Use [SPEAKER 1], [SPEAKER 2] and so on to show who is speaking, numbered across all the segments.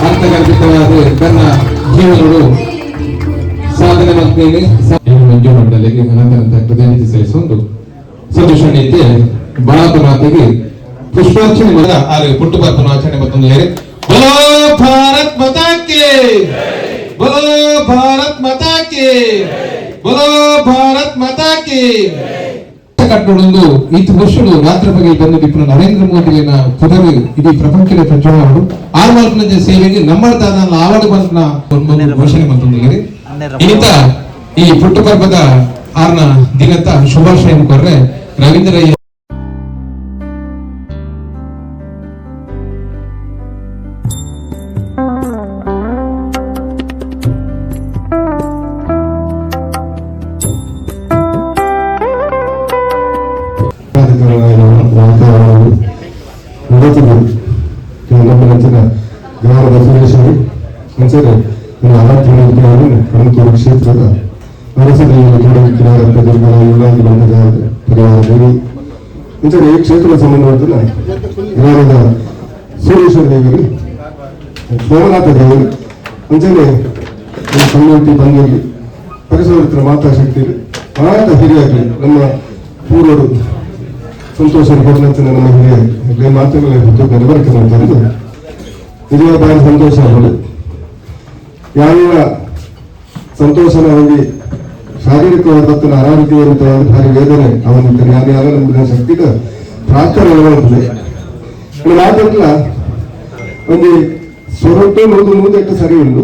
[SPEAKER 1] ಅರ್ಥಗರ್ಭಿತವಾದ ತನ್ನ ಜೀವನಗಳು ಸಾಧನೆ ಮಾಡ್ತೇನೆ ಮಂಜು ಮಂಡಲಿಗೆ ಅನಂತ ಕೃತಜ್ಞತೆ ಸಲ್ಲಿಸುವುದು ಸಂತೋಷ ನೀತಿ ಭಾರತ ಮಾತೆಗೆ ಪುಷ್ಪಾರ್ಚನೆ ಮರ ಆಗ ಪುಟ್ಟು ಬರ್ಪನ ಆಚರಣೆ ಮತ್ತೊಂದು ಹೇಳಿ ಬಲೋ ಭಾರತ್ ಮಾತಾ ಕಿ ಬಲೋ ಭಾರತ್ ಮಾತಾ ಕಿ ಬಲೋ ಭಾರತ್ ಮಾತಾ ಕಿ ಕಟ್ಟೊಂದು ಈತ ವರ್ಷಗಳು ರಾತ್ರಿ ಬಗ್ಗೆ ಬಂದು ಡಿಪ್ನ ನರೇಂದ್ರ ಮೋದಿನ ಪದವಿ ಇಡೀ ಪ್ರಪಂಚದ ಪ್ರಚಾರಗಳು ಆರ್ವಾಲ್ಪನ ಸೇವೆಗೆ ನಮ್ಮದಾದ ಆವಡು ಬಂದ ಘೋಷಣೆ ಮತ್ತೊಂದು ಹೇಳಿ ಇಂತ ಈ ಪುಟ್ಟು ಪರ್ವದ 6ನ ದಿನದ ಶುಭಾಶಯ ಕೊರ್ರೆ ರವೀಂದ್ರ
[SPEAKER 2] ಗ್ರಾಮದ ಸುರೇಶ್ವರಿ ಕಣತೂರು ಕ್ಷೇತ್ರದ ಅರಸದಲ್ಲಿ ತೊಡಗಿಕ್ಕಿನಾರಂತ ದುರ್ಬಲ ಯುಗಾದಿ ಬಂದ ಪರಿವಾರ ದೇವಿ ಇಂಚನೆ ಈ ಕ್ಷೇತ್ರದ ಸಂಬಂಧಪಟ್ಟನ ಗ್ರಾಮದ ಸೂರೇಶ್ವರ ದೇವಿಗೆ ಸೋಮನಾಥ ದೇವರು ಅಂಚನೆ ಕಮ್ಯುನಿಟಿ ಬಂದಲ್ಲಿ ಪರಿಸರ ಮಾತಾಶಕ್ತಿಯಲ್ಲಿ ಆತ ಹಿರಿಯಾಗಲಿ ನಮ್ಮ ಪೂರ್ವರು ಸಂತೋಷ ಕೊಡಲಂಚನೆ ನಮ್ಮ ಹಿರಿಯ ಮಾತುಗಳ ನೆನಬರಕೆ ಮಾಡ್ತಾರೆ ನಿಜವಾದ ಭಾರಿ ಸಂತೋಷ ಆಗೋದು ಯಾವ ಸಂತೋಷನ ಅವನಿಗೆ ಶಾರೀರಿಕವಾದ ಮತ್ತು ಅನಾರೋಗ್ಯವಂತವಾದ ಭಾರಿ ವೇದನೆ ಅವನಿಗೆ ಯಾರು ನಂಬಿದ ಶಕ್ತಿಗ ಪ್ರಾರ್ಥನೆ ಒಳಗೊಂಡಿದೆ ಮಾತಲ್ಲ ಒಂದು ಸ್ವರಟ್ಟು ನೂದೆಟ್ಟು ಸರಿ ಉಂಟು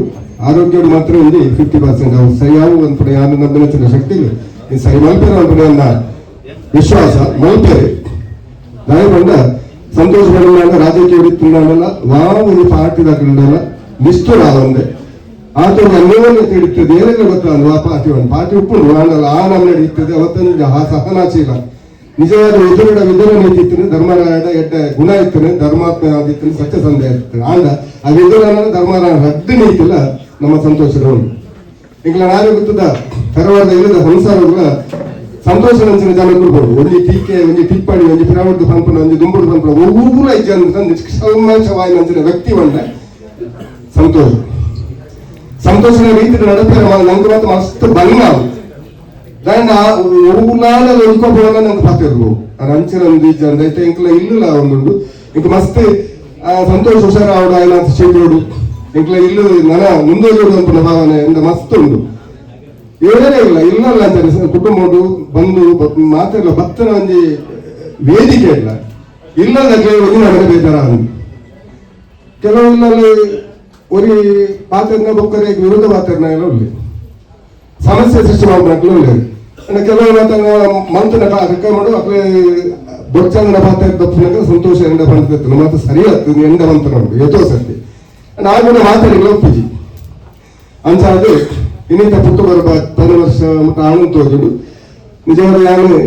[SPEAKER 2] ಆರೋಗ್ಯ ಮಾತ್ರ ಒಂದು 50% ಅವು ಸರಿಯಾಗಿ ಒಂದು ಪಡೆ ಯಾರು ನಂಬಿನ ಶಕ್ತಿಗೆ ಈ ಸರಿ ಮಲ್ಪೇರೆ ಒಂದು ಪಡೆಯನ್ನ ವಿಶ್ವಾಸ ಮಲ್ಪೇರೆ ದಾಯ ಬಂದ ಸಂತೋಷ ಪಡೆದ ರಾಜಕೀಯ ವೃತ್ತಿಂದಲ್ಲ ಒಂದು ಪಾರ್ಟಿದಾಗಲಿಲ್ಲ ನಿಷ್ಠುರಾದಂದೆ ಆತನ ಅನ್ನವನ್ನು ತಿಳಿತದೆ ಏನೆಲ್ಲ ಗೊತ್ತಾಗ ಪಾರ್ಟಿ ಉಪ್ಪುಂಡು ಆನಲ್ಲ ಆ ನಮ್ಮ ನಡೆಯುತ್ತದೆ ಅವತ್ತೊಂದು ಸಹನಾಶೀಲ ನಿಜವಾದ ಎದುರುಡ ವಿಧಾನ ನೀತಿ ಇತ್ತು ಧರ್ಮರಾಯದ ಎಡ್ಡ ಗುಣ ಇತ್ತು ಧರ್ಮಾತ್ಮ ಆಗಿತ್ತು ಸತ್ಯಸಂಧೆ ಇರ್ತದೆ ಆಂಡ ಆ ವಿಧಾನ ಧರ್ಮರಾಯ ರದ್ದು ನೀತಿಲ್ಲ ನಮ್ಮ ಸಂತೋಷದ ಉಂಟು ಈಗ ನಾಳೆ ಗೊತ್ತದ ಕರವಾರದ ಇಲ್ಲದ ಸಂಸಾರಗಳ ಸಂತೋಷ ನಂಚಿನ ಜನ ಕೊಡ್ಬೋದು ಒಂದು ಟೀಕೆ ಒಂದು ಟಿಪ್ಪಣಿ ಒಂದು ಪಿರಾವಡ್ದು ಪಂಪನ ಒಂದು ದುಂಬುಡು ಪಂಪನ ಒಬ್ಬರು ಐದು ನಿಷ್ಕಲ್ಮಶವಾಯಿ ನಂಚಿನ ವ್ಯಕ್ತಿ ಬಂದ ಸಂತೋಷ ಸಂತೋಷನ ರೀತಿ ನಡಪೇರ ನಂಗೆ ಮಾತ್ರ ಮಸ್ತ್ ಬಣ್ಣ ದಾಂಡ ಒಬ್ಬನಾಲ ಒಳ್ಕೊಬೋದ ನಂಗೆ ಪಾತಿರ್ಬೋದು ಅದು ಅಂಚಿನ ಒಂದು ಈಜ ಅಂದ ಐತೆ ಇಂಕಲ ಇಲ್ಲ ಒಂದುಂಡು ಇಂಕ ಮಸ್ತ್ ಸಂತೋಷ ಹುಷಾರ ಅವಡು ಆಯ್ನ ಶೀತೋಡು ಇಂಕಲ ಇಲ್ಲು ನನ ಮುಂದೋಗೋಡು ಅಂತ ಭಾವನೆ ಇಂದ ಮಸ್ತ್ ಉಂಡು ಏನೇ ಇಲ್ಲ ಅಂತಾರೆ ಕುಟುಂಬ ಬಂದು ಮಾತೆಲ್ಲ ಭಕ್ತನ ಒಂದು ವೇದಿಕೆ ಇಲ್ಲ ಇಲ್ಲದ ಒಂದು ನನಗೆ ಬೇಜಾರ ಕೆಲವು ಇಲ್ಲಲ್ಲಿ ഒരു ಪಾತ್ರನ ಬೊಕ್ಕರೆ ವಿರುದ್ಧ ಪಾತ್ರನ ಎಲ್ಲ ಉಳ್ಳಿ ಸಮಸ್ಯೆ ಸೃಷ್ಟಿ ಮಾಡ್ಬೇಕು ಉಳ್ಳಿ ಕೆಲವು ಮಂತನ ರೆಕ್ಕ ಮಾಡು ಅಕ್ಲೆ ಬೊಚ್ಚಂಗನ ಪಾತ್ರ ತಪ್ಪಿನಾಗ ಸಂತೋಷ ಎಂಡ ಬಂದಿತ್ತು ಮತ್ತೆ ಸರಿ ಆಗ್ತದೆ ಎಂಡ ಬಂತ ನೋಡು ಎತ್ತೋ ಸರ್ತಿ ನಾನು ಮಾತಾಡಿಲ್ಲ ಒಪ್ಪಿಜಿ ಅಂಚಾದು ಇನ್ನಿಂದ ಪುಟ್ಟು ಬರಬ 10 ವರ್ಷ ಮಟ್ಟ ಆಣು ತೋಜುಡು ನಿಜವಾದ ಯಾನು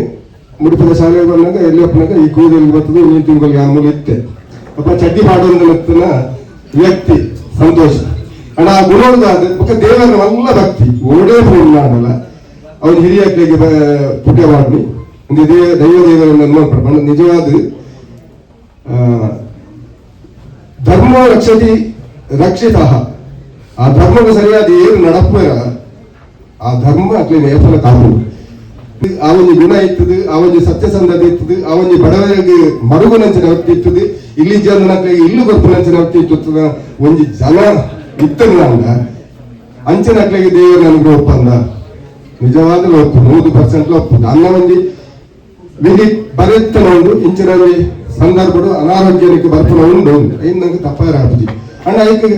[SPEAKER 2] ಮುಡಿಪದ ಶಾಲೆಗೆ ಬಂದಾಗ ಎಲ್ಲಿಯಪ್ಪನಾಗ ಈ ಕೂದಲು ಬರ್ತದೆ ನೀರು ತಿಂಗಳಿಗೆ ಆಮೂಲ ಇತ್ತೆ ಅಪ್ಪ ಚಡ್ಡಿ ಪಾಡೋದನ್ನ ವ್ಯಕ್ತಿ ಸಂತೋಷ ಅಣ್ಣ ಆ ಗುಣದ ದೇವರ ಎಲ್ಲ ಭಕ್ತಿ ಓಡೇ ಫೋನ್ ಮಾಡಲ್ಲ ಅವ್ರು ಹಿರಿಯಕ್ಕೆ ಪುಟ್ಯ ಮಾಡಿ ಒಂದು ದೈವ ದೇವರನ್ನು ನೋಡ್ಕೊಂಡು ನಿಜವಾದ ಧರ್ಮ ರಕ್ಷತಿ ರಕ್ಷಿತ ಆ ಧರ್ಮದ ಸರಿಯಾದ ಏನು ನಡಪರ ಆ ಧರ್ಮ ಅಕ್ಲಿ ನೇಫಲ ಕಾಪು ಆ ಒಂದು ಗುಣ ಇರ್ತದೆ ಆ ಒಂದು ಸತ್ಯಸಂಧತೆ ಇರ್ತದೆ ಆ ಒಂದು ಬಡವರಿಗೆ ಮರುಗುನಂಚಿನ ವ್ಯಕ್ತಿ ಇರ್ತದೆ ಇಲ್ಲಿ ಜನಕ್ಕೆ ಇಲ್ಲು ಗೊಪ್ಪುನಂಚಿನ ವ್ಯಕ್ತಿ ಇರ್ತದ ಒಂದು ಜನ ಇತ್ತಲ್ಲ ಅಂಚನಕ್ಲಿಗೆ ದೇವರು ನನಗೆ ಒಪ್ಪಂದ ನಿಜವಾಗಲೂ ಒಪ್ಪು 100% ಒಪ್ಪು ನನ್ನ ಒಂದು ವಿಧಿ ಬರೆಯುತ್ತ ನೋಡು ಇಂಚಿನಲ್ಲಿ ಸಂದರ್ಭಗಳು ಅನಾರೋಗ್ಯಕ್ಕೆ ಬರ್ಪಣ ಉಂಡು ಐದು ನಂಗೆ ತಪ್ಪಾರ ಹಾಪುಜಿ ಅಣ್ಣ ಐಕೆ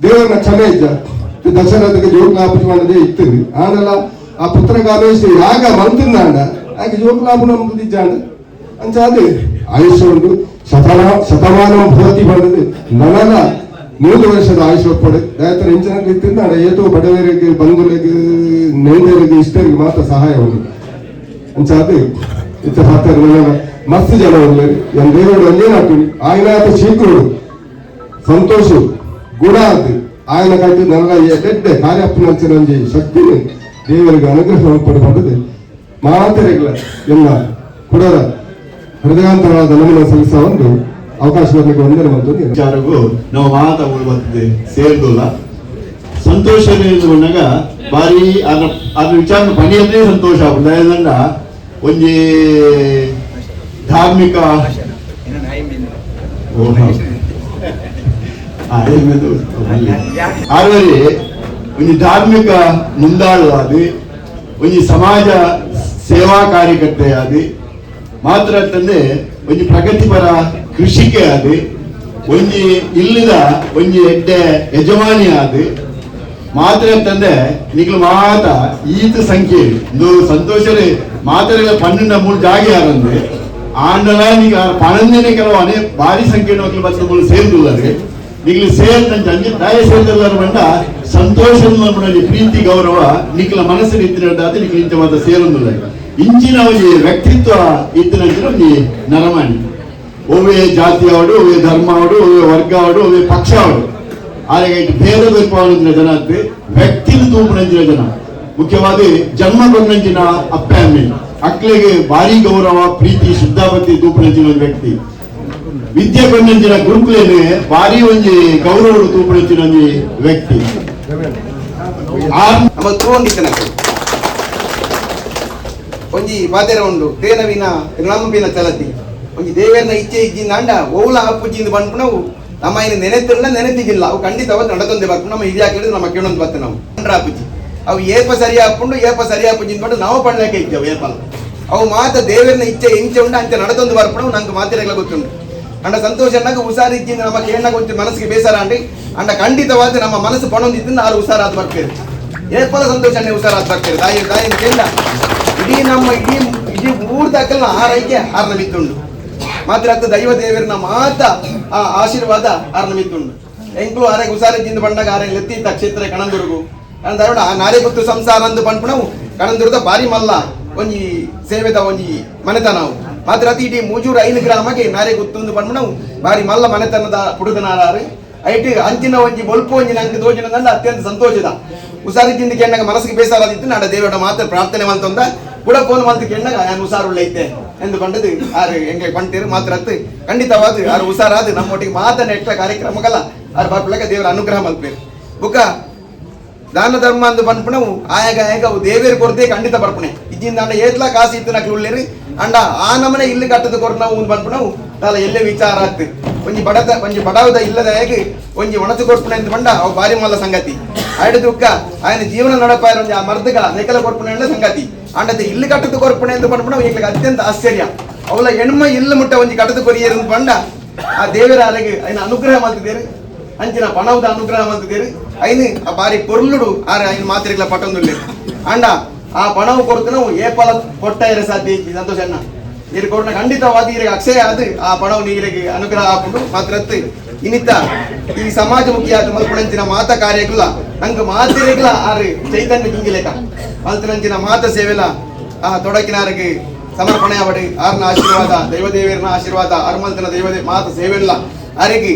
[SPEAKER 2] ದೇವರನ್ನ ಕ್ಷಮೆ ಇದ್ದ ದಶರಥಕ್ಕೆ ಜೋಗ್ಲಾಪುಜಿ ಮಾಡದೇ ಇರ್ತದೆ ಆನಲ್ಲ ಆ ಪುತ್ರ ಕಾಲೇಶ್ವರಿ ಯಾಗ ಮಂತ್ರ ಅಂಡ ಆಕೆ ಜೋಗ್ಲಾಪು ನಂಬುದಿಜ್ಜಾಂಡ ಅಂಚಾದು ಆಯುಷ್ಯ ಉಂಟು ಶತಮಾನ ಭವತಿ ಬಂದದ್ದು ನನಗ 100 ವರ್ಷದ ಆಯುಷ್ಯ ಒಪ್ಪಡೆ ದಯತರ ಇಂಚಿನಲ್ಲಿ ಇತ್ತಿಂದ ಏತೋ ಬಡವರಿಗೆ ಬಂಧುಗಳಿಗೆ ನೇಂದರಿಗೆ ಇಷ್ಟರಿಗೆ ಮಾತ್ರ ಸಹಾಯ ಉಂಟು ಅಂಚಾದು ಇತ್ತ ಪಾತ್ರ ಮಸ್ತ್ ಜನ ಉಳ್ಳೇರಿ ಎನ್ ದೇವರು ಒಂದೇನಾಟು ಆಯ್ನಾತ ಶೀಘ್ರಡು ಸಂತೋಷ ಗುಣ ಅದು ఆయన కంటే నల్ల ఎడ్ಡೆ ಕಾರ್ಯಪ್ಪನಂಚಿನ ಶಕ್ತಿ ದೇವರಿಗೆ ಅನುಗ್ರಹ ಪಡೆದುಕೊಂಡಿದೆ ಮಾತೆರೆಗಳ ಎಲ್ಲ ಕುಡರ ಹೃದಯಾಂತರವಾದ ನಮನ ಸಲ್ಲಿಸ ಒಂದು ಅವಕಾಶ ಬರಲಿಕ್ಕೆ ವಂದನೆ ಮಾಡ್ತೀನಿ.
[SPEAKER 3] ವಿಚಾರಗೂ ನಾವು ಮಾತಾಡೋದು ಬರ್ತದೆ ಸೇರ್ದಲ್ಲ ಸಂತೋಷ ಬಂದಾಗ ಬಾರಿ ಅದ್ರ ವಿಚಾರ ಪಣಿಯಲ್ಲೇ ಸಂತೋಷ ಆಗುದು. ಅದರಿಂದ ಒಂಜಿ ಧಾರ್ಮಿಕ ಆದ್ರೆ ಒಂಜಿ ಧಾರ್ಮಿಕ ಮುಂದಾಳು ಆದಿ ಒಂಜಿ ಸಮಾಜ ಸೇವಾ ಕಾರ್ಯಕರ್ತೆ ಆದಿ ಮಾತ್ರ ತಂದೆ ಒಂಜಿ ಪ್ರಗತಿಪರ ಕೃಷಿಕೆ ಆದಿ ಒಂಜಿ ಇಲ್ಲದ ಒಂಜಿ ಎಡ್ಡೆ ಯಜಮಾನಿ ಆದಿ ಮಾತ್ರ ತಂದೆ ನಿಗ್ಲು ಮಾತ ಈತ ಸಂಖ್ಯೆ ಸಂತೋಷರೇ ಮಾತ್ರೆ 12 ಜಾಗಿ ಆರಂದ್ರೆ ಆಂಡಲ ನೀಗ 12 ಕೆಲವೇ ಭಾರಿ ಸಂಖ್ಯೆ ಬಸ್ ಸೇರ್ದುಲ್ಲರೆ ನಿಗ್ಲು ಸೇರ್ದಂಚೆ ದಯ ಸೇರ್ದಲ್ಲರ ಬಂಡ ಸಂತೋಷ ಪ್ರೀತಿ ಗೌರವ ನಿಗ್ಲ ಮನಸ್ಸು ಇತ್ತಿನದಾದ ನಿಗ್ಲು ಇಂಚ ಮಾತ ಸೇರೊಂದುಲ್ಲ ಇಂಚಿನ ಒಂಜಿ ವ್ಯಕ್ತಿತ್ವ ಇತ್ತಿನಂಚಿನ ಒಂಜಿ ನರಮಾಣಿ ಒವ್ವೇ ಜಾತಿ ಆವಡು ಒವ್ವೇ ಧರ್ಮ ಆವಡು ಒವ್ವೇ ವರ್ಗ ಆವಡು ಒವ್ವೇ ಪಕ್ಷ ಆವಡು ಆಗ ಭೇದ ಬೇರ್ಪಾಡಿನ ಜನ ವ್ಯಕ್ತಿನ ತೂಪುನಂಚಿನ ಜನ ಮುಖ್ಯವಾಗಿ ಜನ್ಮ ಕೊಟ್ಟಂಚಿನ ಅಪ್ಪ ಅಮ್ಮೆ ಅಕ್ಳಿಗೆ ಭಾರಿ ಗೌರವ ಪ್ರೀತಿ ಶುದ್ಧಾಭಕ್ತಿ ತೂಪುನಂಚಿನ ಒಂದು ವ್ಯಕ್ತಿ ವಿದ್ಯೆ ಕೊಂಡಂಚಿನ ಗುರುಕುಲೇನೆ ಭಾರಿ ಒಂಜಿ ಗೌರವ ತೂಪುನಂಚಿನ ಒಂಜಿ ವ್ಯಕ್ತಿ
[SPEAKER 4] ಒಂಜಿ ಬಾತೆರ ಉಂಡು ತೇನವಿನ ನಮ್ಮಬಿನ ಚಲತಿ ಒಂಜಿ ದೇವರನ ಇಚ್ಛೆ ಇಜ್ಜಿಂದ ಅಂಡ ಓಲ ಅಪ್ಪುಜಿಂದ ಬಂದ್ಬಿಟ್ಟು ನಾವು ನಮ್ಮ ಇನ್ನು ನೆನೆತಿಗಿಲ್ಲ ಅವು ಖಂಡಿತವಾಗಿ ನಡತೊಂದೆ ಬರ್ಕೊಂಡು ನಮ್ಮ ಹಿರಿಯ ಕೇಳಿದ್ರೆ ನಮ್ಮ ಕೇಳೊಂದು ಬರ್ತೇವೆ ನಾವು ಅಪ್ಪುಜಿ ಅವು ಏಪ ಸರಿ ಹಾಕೊಂಡು ಏಪ ಸರಿ ಹಾಪುಜಿಂದ ಬಂದು ನಾವು ಪಡ್ಲಕ್ಕೆ ಇದ್ದೇವೆ ಏಪಲ್ಲ ಅವು ಮಾತ ದೇವರನ ಇಚ್ಛೆ ಇಂಚೆ ಉಂಡು ಅಂಚೆ ನಡತೊಂದು ಬರ್ಕೊಂಡು ನಂಗೆ ಮಾತಿರಲ್ಲ ಗೊತ್ತುಂಟು ಅಂಡ ಸಂತೋಷ ಅನ್ನಾಗ ಹುಷಾರಿಜ್ಜಿಂದ ನಮ್ಮ ಕೇಳಾಗ ಒಂಚೂರು ಮನಸ್ಸಿಗೆ ಬೇಸರ ಅಂಡಿ ಅಂಡ ಖಂಡಿತವಾದ ನಮ್ಮ ಮನಸ್ಸು ಪಣೊಂದಿದ್ದರಿಂದ ಆರು ಹುಷಾರಾದ ಬರ್ತೇವೆ ಏಪಲ್ಲ ಸಂತೋಷ ಹುಷಾರಾದ ಬರ್ತೇವೆ ದಾಯಿನ ಕೇಳ ಇಡೀ ನಮ್ಮ ಇಡೀ ಊರ್ ದಾಖಲ ಆರೈಕೆ ಆರ್ನ ಬಿತ್ತುಂಡು ಮಾತ್ರ ಅದು ದೈವ ದೇವರನ್ನ ಮಾತ ಆ ಆಶೀರ್ವಾದ ಆರ್ನ ಬಿತ್ತುಂಡು ಎಂಕ್ಲು ಆರೆಗೆ ಹುಷಾರಿಜ್ಜಿಂದ ಬಂದಾಗ ಆರೆಗೆ ಎತ್ತಿತ್ತ ಕ್ಷೇತ್ರ ಕಣಂದುರ್ಗು ಆ ನಾರೆ ಗೊತ್ತು ಸಂಸಾರ ಅಂದು ಬಂದ್ಬಿಟ್ಟು ಕಣಂದುರ್ದ ಬಾರಿ ಮಲ್ಲ ಒಂಜಿ ಸೇವೆದ ಒಂಜಿ ಮನೆತನ ನಾವು ಮಾತ್ರ ಅತಿ ಇಡೀ ಮೂಜೂರು 5 ಗ್ರಾಮಕ್ಕೆ ನಾರೆ ಗೊತ್ತೊಂದು ಬಂದ್ಬಿಟ್ಟು ಬಾರಿ ಮಲ್ಲ ಮನೆತನದ ಪುಡುಗನಾರು ಐಟಿ ಅಂಚಿನ ಒಂಜಿ ಬೊಲ್ಪು ಒಂಜಿ ನಂಗೆ ದೋಜಿನ ಅತ್ಯಂತ ಸಂತೋಷದ ಹುಷಾರಿದ್ದಿಂದ ಕೆಣ್ಣಾಗ ಮನಸ್ಸಿಗೆ ಬೇಸರದಿತ್ತು ನಾಡ ದೇವರ ಮಾತ್ರ ಪ್ರಾರ್ಥನೆ ಮಾಡ್ತಂದ ಕೂಡ ಫೋನ್ ಮಾಡ್ತು ಕೆಣ್ಣಾಗ ನಾನು ಹುಷಾರುಳ್ಳೈತೆ ಎಂದು ಬಂದದ್ದು ಆರು ಹೆಂಗೆ ಬಂತೀರು ಮಾತ್ರ ಅತ್ತು ಖಂಡಿತವಾದ ಆರು ಹುಷಾರಾದ ನಮ್ಮೊಟ್ಟಿಗೆ ಮಾತನ್ನ ಎಟ್ಟ ಕಾರ್ಯಕ್ರಮಗಲ್ಲ ಆರು ಬರ್ಪಿಳಕ ದೇವರ ಅನುಗ್ರಹ ಮಲ್ಪೇರು ಬುಕ್ಕ ದಾನ ಧರ್ಮ ಅಂದು ಬಂದ್ಬಿಟ್ಟು ನಾವು ಆಯಾಗ ಅವು ದೇವೇರು ಕೊರತೆ ಖಂಡಿತ ಬರ್ಪಣೆ ಇದ್ದಿಂದ ಅಂಡ ಏತ್ಲ ಕಾಸು ಇತ್ತು ನಕ್ಲು ಉಳ್ಳೇರಿ ಅಂಡ ಆ ನಮನೆ ಇಲ್ಲಿ ಕಟ್ಟದ ಕೊರ ನಾವು ಬಂದ್ಬಿಟ್ಟು ನಾವು ನಾಳೆ ಎಲ್ಲೇ ವಿಚಾರ ಆಗ್ತದೆ ಒಂಜಿ ಬಡವದ ಇಲ್ಲದ ಹೇಗೆ ಒಂಜಿ ಒಣಸು ಕೊಡ್ಪಣೆ ಅಂತ ಬಂಡ ಅವು ಬಾರಿ ಮಲ್ಲ ಸಂಗತಿ ಆಯ್ತು ದುಃಖ ఆయన ಜೀವನ ನಡಪಾಯ ಒಂಜಿ ಆ ಮರ್ದಗ ನೆಕಲ ಕೊಡ್ಪಣೆ ಅಂಡ ಸಂಗತಿ ಅಂಡತೆ ಇಲ್ಲಿ ಕಟ್ಟದ ಕೊರ್ಪಣೆ ಅಂತ ಬಂದ್ಬಿಟ್ಟು ನಾವು ಈಗ ಅತ್ಯಂತ ಆಶ್ಚರ್ಯ ಅವಳ ಹೆಣ್ಮ ಇಲ್ಲ ಮುಟ್ಟ ಒಂಜಿ ಕಟ್ಟದ ಕೊರಿಯರು ಬಂಡ ಆ ದೇವರ ಅರೆಗೆ ఆయన ಅನುಗ್ರಹ ಮಾಡ್ತಿದ್ದೇರು ಅಂಚಿನ ಪಣವದ ಅನುಗ್ರಹ ಮಾಡ್ತಿದ್ದೇರು ಐನು ಆ ಬಾರಿ ಪೊರ್ಲುಡು ಆರ ಐನು ಮಾತ್ರೆಗಳ ಪಟ್ಟೊಂದು ಅಂಡ ಆ ಪಣವು ಕೊರತು ನಾವು ಏಪಲ ಕೊಟ್ಟ ಇರ ಸಾಧ್ಯ ಸಂತೋಷ ಅಣ್ಣ ನೀರು ಕೊಟ್ಟ ಖಂಡಿತವಾಗಿ ಈಗ ಅಕ್ಷಯ ಅದು ಆ ಪಣವು ನೀರಿಗೆ ಅನುಗ್ರಹ ಹಾಕೊಂಡು ಮಾತ್ರ ಇನ್ನಿತ್ತ ಈ ಸಮಾಜಮುಖಿಯಾದ ಮಲ್ಪಣಂಚಿನ ಮಾತ ಕಾರ್ಯಗಳ ನಂಗೆ ಮಾತಿರೆಗಳ ಆರು ಚೈತನ್ಯ ಹಿಂಗಿಲೇಕ ಮಲ್ಪಣಂಚಿನ ಮಾತ ಸೇವೆಲ ಆ ತೊಡಕಿನಾರಿಗೆ ಸಮರ್ಪಣೆ ಅವಡಿ ಆರ್ನ ಆಶೀರ್ವಾದ ದೈವದೇವರನ ಆಶೀರ್ವಾದ ಅರ್ಮಂತನ ದೈವದೇ ಮಾತ ಸೇವೆಲ್ಲ ಆರಿಗೆ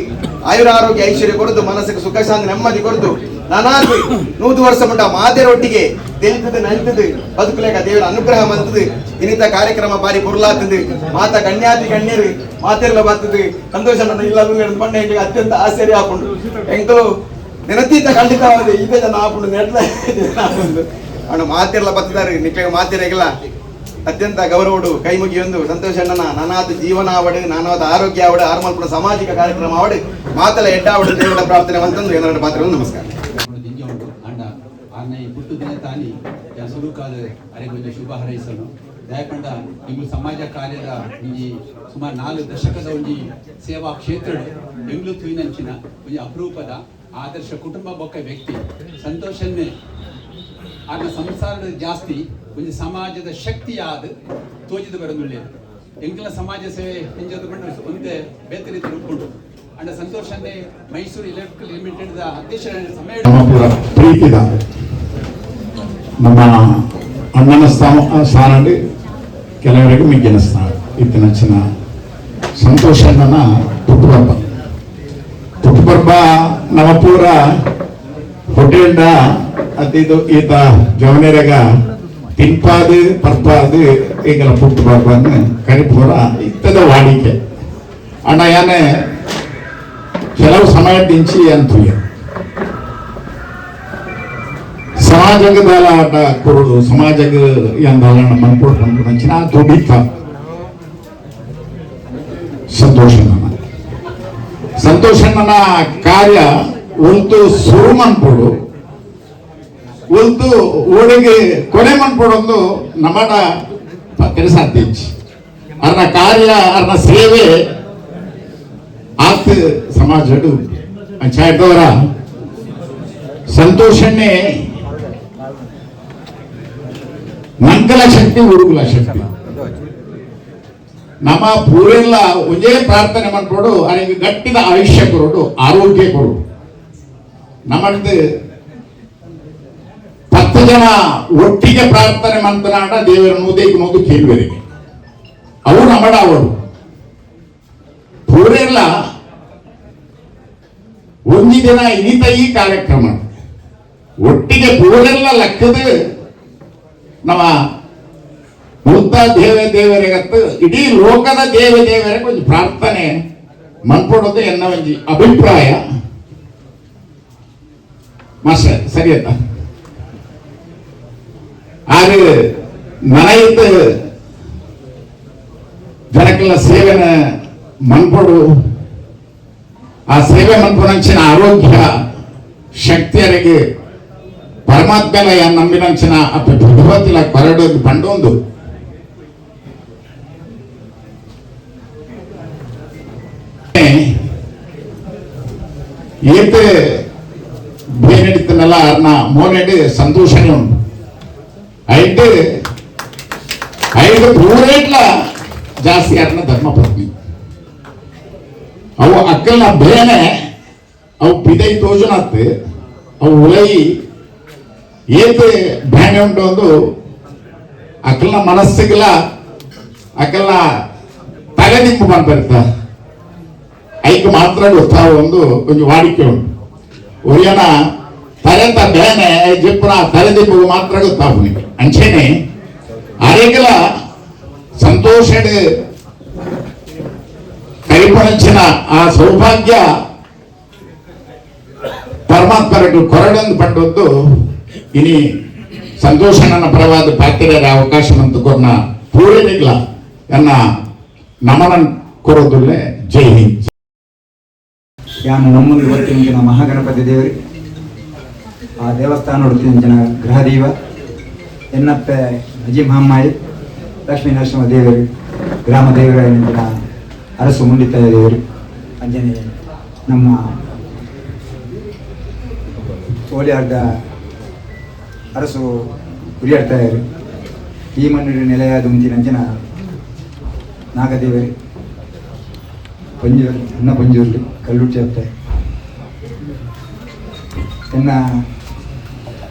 [SPEAKER 4] ಆಯುರ ಆರೋಗ್ಯ ಐಶ್ವರ್ಯ ಕೊಡುದು ಮನಸ್ಸಿಗೆ ಸುಖ ಶಾಂತಿ ನೆಮ್ಮದಿ ಕೊಡುದು ನಾನಾದ್ರು 100 ವರ್ಷ ಮುಂಡ ಮಾತೆರೊಟ್ಟಿಗೆ ತೆಲಿತದು ನಲಿತದು ಬದುಕಲೇಕ ದೇವರ ಅನುಗ್ರಹ ಮಂತದು ಇನ್ನಿತ ಕಾರ್ಯಕ್ರಮ ಬಾರಿ ಪುರ್ಲಾತದು ಮಾತ ಗಣ್ಯಾತಿ ಗಣ್ಯರು ಮಾತೆಲ್ಲ ಬರ್ತದೆ ಸಂತೋಷ ಇಲ್ಲ ಬಂಡ ಹೆಂಗೆ ಅತ್ಯಂತ ಆಶ್ಚರ್ಯ ಹಾಕೊಂಡು ಎಂಕಲು ನೆನತೀತ ಖಂಡಿತವಾದ ಇದೇ ಜನ ಹಾಕೊಂಡು ನೆಟ್ಲ ಹಾಕೊಂಡು ಅವನು ಮಾತೆಲ್ಲ ಬತ್ತಿದ್ದಾರೆ ನಿಮಗೆ ಮಾತೆರೆಗಿಲ್ಲ ಅತ್ಯಂತ ಗೌರವಡು ಕೈ ಮುಗಿಯೊಂದು ಸಂತೋಷ ಅಣ್ಣನ ನಾನಾದ ಜೀವನ ಆವಡು ನಾನಾದ ಆರೋಗ್ಯ ಆವಡು ಆರ್ಮಲ್ಪುರ ಸಾಮಾಜಿಕ ಕಾರ್ಯಕ್ರಮ ಆವಡು ಮಾತಲ ಎಡ್ಡಾವಡು ದೇವರ ಪ್ರಾರ್ಥನೆ ಅಂತಂದು ಏನಾರು ಪಾತ್ರ ನಮಸ್ಕಾರ
[SPEAKER 5] ಅಂಡ ಆನೆ ಪುಟ್ಟು ದಿನ ತಾನಿ ಸುರುಕಾದ ಅರೆ ಕೊಂಚ ಶುಭ ಹಾರೈಸನು ದಯಪಂಡ ಇಂಗ್ಲು ಸಮಾಜ ಕಾರ್ಯದ ಒಂಜಿ ಸುಮಾರು 4 ದಶಕದ ಒಂಜಿ ಸೇವಾ ಕ್ಷೇತ್ರ ಎಂಗ್ಲು ತುಯಿನಂಚಿನ ಒಂಜಿ ಅಪರೂಪದ ಆದರ್ಶ ಕುಟುಂಬ ಬೊಕ್ಕ ವ್ಯಕ್ತಿ ಸಂತೋಷನ್ನೇ ಆಗ ಸಂಸಾರದ ಜಾಸ್ತಿ ಒಂದು ಸಮಾಜದ ಶಕ್ತಿಯಾದ ತೋಜಿದು ಬರೋದಿಲ್ಲ ಎಂಕಲ ಸಮಾಜ ಸೇವೆ ಹೆಂಜದು ಬಂದು ಒಂದೇ ಬೇರೆ ರೀತಿ ಉಳ್ಕೊಂಡು ಅಂಡ ಸಂತೋಷನ್ನೇ ಮೈಸೂರು ಎಲೆಕ್ಟ್ರಿಕಲ್ ಲಿಮಿಟೆಡ್ ಅಧ್ಯಕ್ಷ ಸಮಯ
[SPEAKER 6] ಪ್ರೀತಿದ ನಮ್ಮ ಅಣ್ಣನ ಸ್ಥಾನ ಕೆಲವರಿಗೆ ಮಿಗ್ಗಿನ ಸ್ಥಾನ ಇತ್ತಿನ ಚಿನ್ನ ಸಂತೋಷ ಅಣ್ಣನ ಪುಟ್ಟುಬರ್ಬ ನವಪೂರ ಹೋಟೆಲ್ಡ ಅದಿದು ಈತ ಜವನೇರಗ ತಿನ್ಪಾದು ಪರ್ಪಾದು ಈಗಲ ಪುಟ್ಟುಬರ್ಬನ್ನು ಕರಿಪೂರ ಇತ್ತದ ವಾಡಿಕೆ ಅಣ್ಣ ಯಾನೆ ಕೆಲವು ಸಮಯದಿಂಚಿ ಅಂತ ಸಮಾಜದ ಆಟ ಕೊಡೋದು ಸಮಾಜಕ್ಕೆ ಎಂದಾಲ ಮನ್ಕೊಡ್ಕೊಂಡು ನಂಚಿನ ದುಡಿತ ಸಂತೋಷನ ಕಾರ್ಯ ಒಂದು ಶುರು ಮನ್ಕೊಡು ಒಂದು ಓಡಿಗೆ ಕೊನೆ ಮನ್ಕೊಡೊಂದು ನಮ್ಮಡ ಕೆಲಸ ಆಗ್ತಿಚ್ಚಿ ಅರ್ನ ಕಾರ್ಯ ಅರ್ನ ಸೇವೆ ಆತ್ ಸಮಾಜಡು ಅಂಚಾಯ್ತವರ ಸಂತೋಷನ್ನೇ ಮಂಕಲ ಶಕ್ತಿ ಹುಡುಗಲ ಶಕ್ತಿ ನಮ್ಮ ಪೂರೆಲ್ಲ ಒಂದೇ ಪ್ರಾರ್ಥನೆ ಮಾಡ್ಕೊಡು ಅವನಿಗೆ ಗಟ್ಟಿದ ಆಯುಷ್ಯ ಕೊಡು ಆರೋಗ್ಯ ಕೊಡು ನಮ್ಮದು 10 ಜನ ಒಟ್ಟಿಗೆ ಪ್ರಾರ್ಥನೆ ಮಂತನಾಡ ದೇವರ ನೂದೇಗೆ ನೂದು ಕೇಳುವರಿಗೆ ಅವು ನಮ್ಮಡ ಅವರು ಪೂರೆಲ್ಲ ಒಂದು ದಿನ ಇನ್ನಿತ ಈ ಕಾರ್ಯಕ್ರಮ ಒಟ್ಟಿಗೆ ಪೂರೆಲ್ಲ ಲೆಕ್ಕದ ನಮ್ಮ ಮುದ್ದ ದೇವರಿಗತ್ತು ಇಡೀ ಲೋಕದ ದೇವರಿಗೆ ಒಂದು ಪ್ರಾರ್ಥನೆ ಮನ್ಕೊಡೋದು ಎನ್ನ ಒಂದು ಅಭಿಪ್ರಾಯ ಮಾಸ್ಟರ್ ಸರಿಯತ್ತ ಆಗ ನನಗಿದ್ದ ಜನಕ್ಕೆಲ್ಲ ಸೇವೆನ ಮನ್ಕೊಡು ಆ ಸೇವೆ ಮನ್ಕೊಂಡಂಚಿನ ಆರೋಗ್ಯ ಶಕ್ತಿಯರಿಗೆ ಪರಮಾತ್ಮೆಲ ನಂಬಿನಂಚಿನ ಭಗವತಿಲ ಕೊರಡೋದು ಬಂಡೊಂದು ಏತ ಬೇನೆಡಿತನಲ್ಲ ಅರ್ನ ಮೋನೆಡ್ ಸಂತೋಷನೇ ಉಂಟು ಐದು ಪೂರೇಟ್ಲ ಜಾಸ್ತಿ ಅರ್ನ ಧರ್ಮಪತ್ನಿ ಅವು ಅಕ್ಕಲ್ನ ಬೇನೆ ಅವು ಪಿದೈ ತೋಜನಾತ್ ಅವು ಉಲೈ ಏತ ಬೇನೆ ಉಂಟು ಒಂದು ಅಕ್ಕಲ್ನ ಮನಸ್ಸಿಗೆಲ್ಲ ಅಕ್ಕಲ್ನ ತಲೆದಿಂಪು ಬಂದಿರ್ತ ಐಕ್ ಮಾತ್ರ ಗೊತ್ತಾವ ಒಂದು ಕೊಂಚ ವಾಡಿಕೆ ಉಂಟು ಒಯ್ಯನ ತಲೆತ ಬೇನೆ ಜಿಪ್ಪನ ತಲೆದಿಂಪು ಮಾತ್ರ ಗೊತ್ತಾವ ಅಂಚೆನೆ ಅರೆಗಲ ಸಂತೋಷ ಕೈಪಣಂಚಿನ ಆ ಸೌಭಾಗ್ಯ ಪರಮಾತ್ಮರಿಗೆ ಕೊರಡೊಂದು ಪಂಡೊಂದು ಇನಿ ಸಂತೋಷ ನನ್ನ ಪರವಾದ ಪಾತ್ರೆಯ ಅವಕಾಶ ಕೊರ್ನ ಪೂರೈನಿಗ್ಲ ಎನ್ನ ನಮನ ಕೊರೋದುಲ್ಲೆ ಜೈ ಹಿಂದ್
[SPEAKER 7] ಯಾನು ನಮ್ಮನ್ನು ಇವತ್ತಿನ ಮಹಾಗಣಪತಿ ದೇವರಿ ಆ ದೇವಸ್ಥಾನ ಹುಡುಕಿನ ಗೃಹದೈವ ಎನ್ನಪ್ಪ ಅಜಿ ಮಹಮ್ಮಾಯಿ ಲಕ್ಷ್ಮೀ ನರಸಿಂಹ ದೇವರು ಗ್ರಾಮ ದೇವರ ಅರಸು ಮುಂಡಿತ ದೇವರು ಅಂಜನೆ ನಮ್ಮ ಓಲಿಯಾರ್ದ ಅರಸು ಹುರಿಯಾಡ್ತಾ ಇದ್ದಾರೆ ಈ ಮಣ್ಣಿನ ನೆಲೆಯಾದ ಮುಂಚಿನ ಅಂಜನ ನಾಗದೇವರಿ ಪಂಜೂರು ಅನ್ನ ಪಂಜೂರ್ಲಿ ಕಲ್ಲುಟ್ಟಿ ಆಗ್ತಾರೆ ಎನ್ನ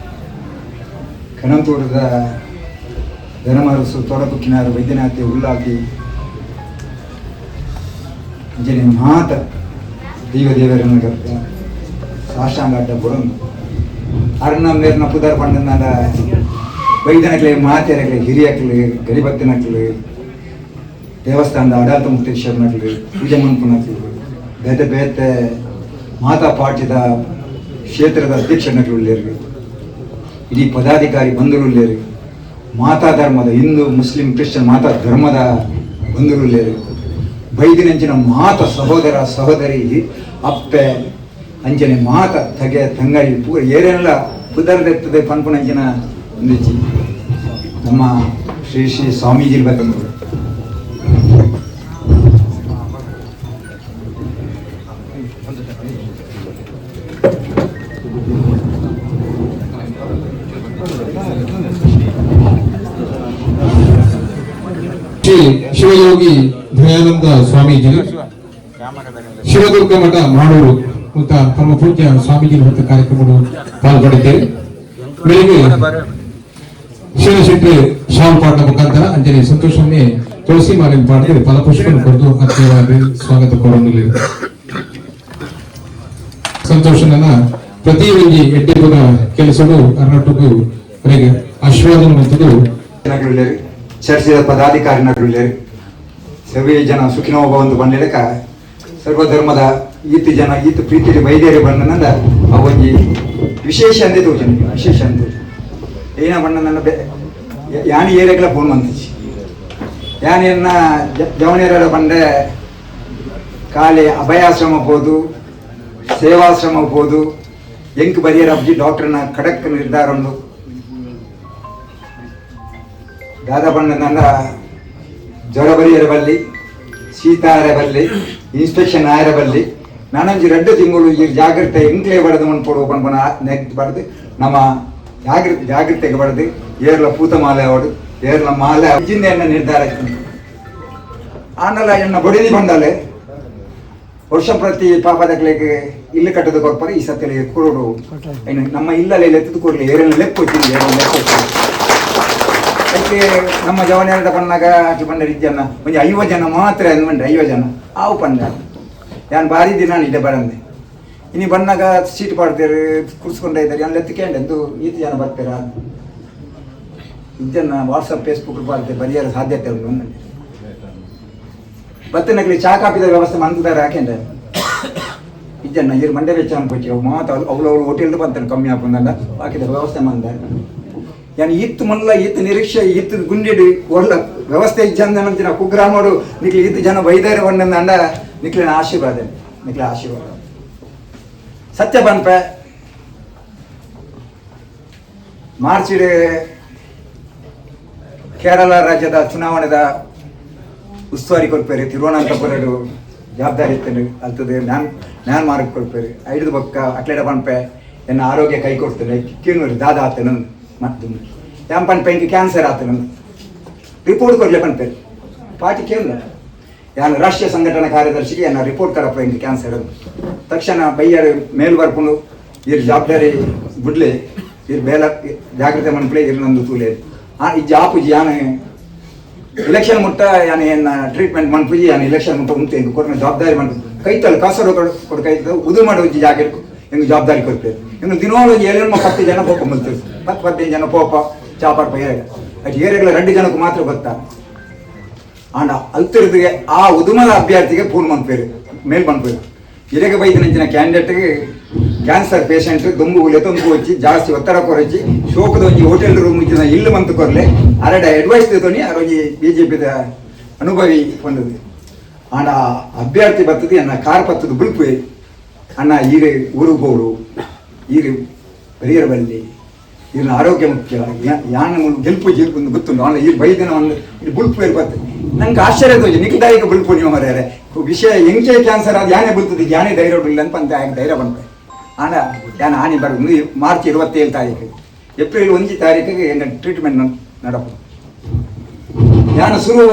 [SPEAKER 7] ಕಣಂತೂರದ ಧನಮರಸು ತೊಡಪುಕ್ಕಿನಾರು ವೈದ್ಯನಾಥಿ ಉಲ್ಲಾಕಿ ಅಂಜನೆ ಮಾತ ದೇವರನ್ನು ಕರ್ತ ಸಾಷ್ಟಾಂಗಾಟ ಬುಡಂದು ಅರ್ನ ಮೇರ್ನ ಪುದರ್ ಪಂಡನಾಡ ವೈದ್ಯನಕ್ಲೆ ಮಾತೆರಕ್ಲೆ ಹಿರಿಯಕ್ಲೆ ಗರಿಭಕ್ತನಕ್ಲೆ ದೇವಸ್ಥಾನದ ಆಡಳಿತ ಮುಕ್ತೇಶ್ವರನಕ್ಲೆ ಪೂಜೆ ಮನ್ಪುನಕ್ಲೆ ಬೇತೆ ಬೇತೆ ಮಾತಾ ಪಾಠ್ಯದ ಕ್ಷೇತ್ರದ ಅಧ್ಯಕ್ಷನಕ್ಲು ಉಳ್ಳೇರಿ ಇಡೀ ಪದಾಧಿಕಾರಿ ಬಂಧುರುಳ್ಳೇರಿ ಮಾತಾ ಧರ್ಮದ ಹಿಂದೂ ಮುಸ್ಲಿಂ ಕ್ರಿಶ್ಚಿಯನ್ ಮಾತಾ ಧರ್ಮದ ಬಂಧುರುಳ್ಳೇರಿ ಬೈದಿನಂಚಿನ ಮಾತ ಸಹೋದರ ಸಹೋದರಿ ಅಪ್ಪೆ ಅಂಚನೆ ಮಾತ ತಗೆ ತಂಗಾಳಿ ಪೂರ ಏರೆಲ್ಲ ಪುದರ್ದೆತ್ತದೆ ಪನ್ಪುನಂಚಿನ ಒಂದಿಚ್ಚಿ ನಮ್ಮ ಶ್ರೀ ಶ್ರೀ ಸ್ವಾಮೀಜಿ ಇರ್ಬೇಕಂದ್ರೆ
[SPEAKER 1] ಶ್ರೀ ಶಿವಯೋಗಿ ದಯಾನಂದ ಸ್ವಾಮೀಜಿ ಶಿವದುರ್ಗ ಮಠ ಮಾಡೂರು ಅಂತ ತಮ್ಮ ಪೂಜ್ಯ ಸ್ವಾಮೀಜಿ ಹೊತ್ತ ಕಾರ್ಯಕ್ರಮಗಳು ಪಾಲ್ಗೊಂಡಿದ್ದೇವೆ. ಬೆಳಿಗ್ಗೆ ಶಿವಶೆಟ್ಟಿ ಶಾಲ್ ಪಾಠ ಮುಖಾಂತರ ಅಂಜನೆ ಸಂತೋಷನ್ನೇ ತುಳಸಿ ಮಾಲಿನ ಪಾಠದಲ್ಲಿ ಫಲಪುಷ್ಪವನ್ನು ಕೊರೆದು ಅತ್ಯವಾಗಿ ಸ್ವಾಗತ ಕೋರಲಿದೆ. ಸಂತೋಷನ ಪ್ರತಿ ಒಂದು ಎಡ್ಡೆಗುಣ ಕೆಲಸಗಳು ಅರ್ನಟುಗೂ ಅವರಿಗೆ ಆಶೀರ್ವಾದ ಮತ್ತು
[SPEAKER 7] ಚರ್ಚಿದ ಪದಾಧಿಕಾರಿನಗಳು ಸೇವೆ ಜನ ಸುಖಿನೋ ಭವಂತು ಬಂದಿದ್ದಕ್ಕ ಸರ್ವಧರ್ಮದ ಈತ ಜನ ಈತ ಪ್ರೀತಿಗೆ ವೈದ್ಯರು ಬಂದನಂದ ಅವೊಂಜಿ ವಿಶೇಷ ಅಂದೇ ತೋಜನ ವಿಶೇಷ ಅಂತ ಏನ ಬಣ್ಣನ ಯಾನಿ ಏರಿಯಾಗಳ ಫೋನ್ ಮಂತಿಸಿ ಯಾನಿಯನ್ನ ಜವನೇರ ಬಂದ್ರೆ ಕಾಲಿ ಅಭಯಾಶ್ರಮ ಹೋದು ಸೇವಾಶ್ರಮ ಹೋದು ಎಂಕ್ ಬರಿಯರ ಅಬ್ಜಿ ಡಾಕ್ಟರ್ನ ಖಡಕ್ ನಿರ್ಧಾರ ಉಂಡು ದಾದ ಬಣ್ಣನ ಜ್ವರ ಬರಿಯರ ಬಲ್ಲಿ ಶೀತ ಆರ ಬಲ್ಲಿ ಇನ್ಸ್ಪೆಕ್ಷನ್ ಆರ ಬಲ್ಲಿ ನಾನೊಂದು 2 ತಿಂಗಳು ಈ ಜಾಗ್ರತೆ ಎಂಕ್ಲೇ ಬಡದು ಮನ್ಪೋಡು ಪನ್ಪನ ನೆಕ್ಟ್ ಬಡ್ದು ನಮ್ಮ ಜಾಗ್ರತೆಗೆ ಬಡ್ದು ಏರ್ಲ ಪೂತ ಮಾಲೆ ಅವಡು ಏರ್ಲ ಮಾಲೆ ಅಜ್ಜಿಂದ ಎನ್ನ ನಿರ್ಧಾರ ಆಯ್ತು ಆನಲ್ಲ ಎನ್ನ ಬಡಿದಿ ಬಂದಲೆ ವರ್ಷ ಪ್ರತಿ ಪಾಪದಕ್ಲೆಗೆ ಇಲ್ಲಿ ಕಟ್ಟದ ಕೊಡ್ಪಾರೆ ಈ ಸತ್ಯಲಿ ಕುರುಡು ನಮ್ಮ ಇಲ್ಲಲ್ಲಿ ಎತ್ತದ ಕೊಡ್ಲಿ ಏರೆಲ್ಲ ಲೆಕ್ಕ ಹೋಗ್ತೀನಿ ಏರೆಲ್ಲ ಲೆಕ್ಕ ಹೋಗ್ತೀನಿ ಅದಕ್ಕೆ ನಮ್ಮ ಜವನೇರದ ಪನ್ನಾಗ ಅಷ್ಟು ಬಂದ ಜನ ಒಂದು 50 ಜನ ಮಾತ್ರ ಅಂದ್ಬಂಡ್ರೆ 50 ಜನ ಆವು ಪಂಡ ಯಾನ್ ಭಾರಿ ದಿನ ಇದ್ದೆ ಬರಂದೆ ಇನ್ನು ಬಣ್ಣಾಗ ಸೀಟ್ ಪಾಡ್ತಾರೆ ಕುರ್ಸ್ಕೊಂಡ ಇದ್ದಾರೆ ಎಲ್ಲ ಎತ್ಕೊಂಡೆ ಎಂದು ಈತ ಜನ ಬರ್ತೀರ ಇದನ್ನ ವಾಟ್ಸಪ್ ಫೇಸ್ಬುಕ್ ಪಾಡ್ತಾರೆ ಬರೆಯರ ಸಾಧ್ಯತೆ ಉಂಟು ಬತ್ತನಗ್ಲಿ ಚಾ ಕಾಪಿದ ವ್ಯವಸ್ಥೆ ಮಂದಿದ್ದಾರೆ ಯಾಕೆಂದ್ರೆ ಇದನ್ನ ಇರು ಮಂಡ್ಯ ವೆಚ್ಚ ಅನ್ಕೊಚ್ಚಿ ಅವು ಮಾತು ಅವ್ಳು ಹೋಟೆಲ್ದು ಬಂತಾನೆ ಕಮ್ಮಿ ಹಾಕೊಂಡಲ್ಲ ಹಾಕಿದ ವ್ಯವಸ್ಥೆ ಮಂದ ಯಾನ್ ಈತ್ ಮಲ್ಲ ಈತ್ ನಿರೀಕ್ಷೆ ಈತ್ ಗುಂಡಿಡಿ ಒಳ್ಳ ವ್ಯವಸ್ಥೆ ಇಜ್ಜಂದ ನಂತರ ಕುಗ್ರಾಮಡು ನಿಕ್ಲಿ ಈತ್ ಜನ ವೈದ್ಯರ ಒಂದೊಂದು ಅಂಡ ನಿಕ್ಲಿನ ಆಶೀರ್ವಾದ ನಿಕ್ಲ ಆಶೀರ್ವಾದ ಸತ್ಯ ಬಂಪ ಮಾರ್ಚಿಡ್ ಕೇರಳ ರಾಜ್ಯದ ಚುನಾವಣೆದ ಉಸ್ತುವಾರಿ ಕೊಡ್ಪೇರಿ ತಿರುವನಂತಪುರಡು ಜವಾಬ್ದಾರಿ ಇತ್ತೇನೆ ಅಲ್ತದೆ ನಾನು ಮಾರ್ಕ್ ಕೊಡ್ಪೇರಿ 5 ಪಕ್ಕ ಅಟ್ಲೇಡ ಪನ್ಪೆ ಎನ್ನ ಆರೋಗ್ಯ ಕೈ ಕೊಡ್ತೇನೆ ಕಿನ್ನೂರಿ ದಾದ ಆತನ ಮತ್ತು ಯಾನ್ ಪನ್ಪೆ ಇಂಕ ಕ್ಯಾನ್ಸರ್ ಆತನ ರಿಪೋರ್ಟ್ ಕೊಡ್ಲೆ ಪನ್ಪೆ ಪಾರ್ಟಿ ಕೇಂದ್ರ ಯಾನು ರಾಷ್ಟ್ರೀಯ ಸಂಘಟನಾ ಕಾರ್ಯದರ್ಶಿಗೆ ಎನ್ನ ರಿಪೋರ್ಟ್ ಕರಪ್ಪ ಇಂಕ ಕ್ಯಾನ್ಸರ್ ತಕ್ಷಣ ಬೈಯರ್ ಮೇಲ್ ಬರ್ಕೊಂಡು ಇರ್ ಜವಾಬ್ದಾರಿ ಬಿಡ್ಲೆ ಇರ್ ಬೇಲ ಜಾಗ್ರತೆ ಮನ್ಪಲೆ ಇರ್ ನಂದು ತೂಲೆ ಈ ಜಾಪುಜಿ ಯಾನು ಇಲೆಕ್ಷನ್ ಮುಟ್ಟ ಯಾನು ಏನ ಟ್ರೀಟ್ಮೆಂಟ್ ಮನ್ಪುಜಿ ಯಾನು ಇಲೆಕ್ಷನ್ ಮುಟ್ಟ ಉಂಟು ಹೆಂಗೆ ಕೊಡ್ನ ಜವಾಬ್ದಾರಿ ಮನ್ಪು ಕೈತಲ್ಲ ಕಾಸರು ಕೊಡು ಕೈತದ ಉದು ಮಾಡೋ ಜಾಗ ಹೆಂಗೆ ಜವಾಬ್ದಾರಿ ಕೊಡ್ತೇವೆ ಇನ್ನು ದಿನವೊಳಗೆ 10 ಜನ ಪೋಪ ಮುಲ್ತೇವೆ 10-15 ಜನ ಪೋಪ ಚಾಪಾಡ್ಪ ಏರಿಯಾಗ ಅದು ಏರಿಯಾಗಳ 2 ಜನಕ್ಕೂ ಮಾತ್ರ ಗೊತ್ತಾ ಆಂಡ ಅಲ್ತಿರ್ದಿಗೆ ಆ ಉದುಮದ ಅಭ್ಯರ್ಥಿಗೆ ಫೋನ್ ಮನ್ಪೇರು ಮೇಲ್ ಮನ್ಪೇರು ಇರೆಗೆ ಬೈದಿನ ಕ್ಯಾಂಡಿಡೇಟ್ಗೆ ಕ್ಯಾನ್ಸರ್ ಪೇಷಂಟ್ ದುಂಬು ಉಲೆತೊಂದು వచ్చి ಜಾಸ್ತಿ ಒತ್ತಡ ಕೊರಚಿ ಶೋಕದ ಒಂಜಿ ಹೋಟೆಲ್ ರೂಮ್ ಇಚ್ಚಿನ ಇಲ್ಲು ಮಂತು ಕೊರ್ಲೆ ಅರಡ ಅಡ್ವೈಸ್ ತಿಳ್ತೊನಿ ಅರೊಂಜಿ ಬಿಜೆಪಿದ ಅನುಭವಿ ಹೊಂದದು ಆಂಡ ಅಭ್ಯರ್ಥಿ ಬರ್ತದೆ ಅನ್ನ ಕಾರ್ ಪತ್ತದ ಬುಲ್ಪು ಅನ್ನ ಈರೆ ಊರು ಗೋಡು ಈರು ಪರಿಯರ ಬಲ್ಲಿ ಇವ್ನ ಆರೋಗ್ಯ ಮುಖ್ಯ ಯಾನ ಗೆಲ್ಪು ಗೆಲ್ಪು ಗೊತ್ತುಂಟು ಅವನ ಈ ಬೈದಿನ ಒಂದು ಇದು ಬುಲ್ಪು ಬರ್ತದೆ ನಂಗೆ ಆಶ್ಚರ್ಯ ತೋಜಿ ನಿಖಿದಾಯಿಗೆ ಬುಲ್ಪು ನೀವು ಮರ್ಯಾರೆ ವಿಷಯ ಎಂಕೆ ಕ್ಯಾನ್ಸರ್ ಅದು ಯಾನೇ ಬರ್ತದೆ ಯಾನೇ ಧೈರ್ಯ ಇಲ್ಲ ಅಂತ ಬಂದ ಧೈರ್ಯ ಬಂತೆ ಆಂಡ ಯಾನ ಹಾನಿ ಬರೋದು ಮಾರ್ಚ್ 27 ತಾರೀಕು ಏಪ್ರಿಲ್ 1 ತಾರೀಕಿಗೆ ಎಂಗ ಟ್ರೀಟ್ಮೆಂಟ್ ನಡಪು ಯಾನ ಶುರು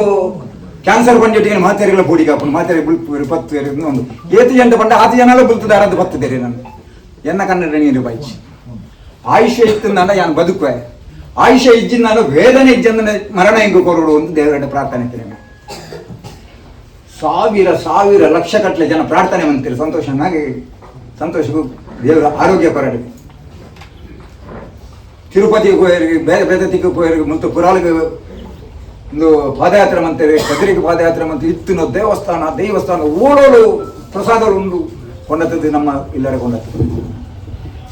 [SPEAKER 7] ಕ್ಯಾನ್ಸರ್ ಬಂದಿಟ್ಟು ಮಾತೆರೆಗಳ ಬೋಡಿ ಕಾಪು ಮಾತೆರೆ ಬುಲ್ಪು 10 ಒಂದು 7 ಜನ ಬಂಡ 10 ಜನ ಬುಲ್ತದ ಅರದು ಬರ್ತದೆ ನಾನು ಎನ್ನ ಕನ್ನಡ ನೀರು ಬಾಯ್ಚಿ ಆಯುಷ್ಯ ಇತ್ತಂದ ಯಾನು ಬದುಕುವೆ ಆಯುಷ್ಯ ಇಜ್ಜಿನ ನಾನು ವೇದನೆ ಇಜ್ಜಂದ ಮರಣ ಹೆಂಗು ಕೊರಡು ಅಂತ ದೇವರ ಪ್ರಾರ್ಥನೆ ಇರ್ತೇನೆ ಸಾವಿರ ಲಕ್ಷ ಕಟ್ಟಲೆ ಜನ ಪ್ರಾರ್ಥನೆ ಮಾಡ್ತೀರಿ ಸಂತೋಷಕ್ಕೂ ದೇವರ ಆರೋಗ್ಯ ಕೊರಡು ತಿರುಪತಿಗೆ ಹೋಯರಿಗೆ ಬೇರೆ ಬೇರೆ ದಿಕ್ಕಿಗೆ ಹೋಯರಿಗೆ ಮತ್ತು ಪುರಾಳಿಗೆ ಒಂದು ಪಾದಯಾತ್ರೆ ಮಂತೇವೆ ಕದಿರಿಗೆ ಪಾದಯಾತ್ರೆ ಮಂತ ಇತ್ತಿನ ದೇವಸ್ಥಾನ ಓಡೋಳು ಪ್ರಸಾದಗಳು ಉಂಡು ಕೊಂಡದ್ದು ನಮ್ಮ ಇಲ್ಲರೆ ಕೊಂಡದ್ದು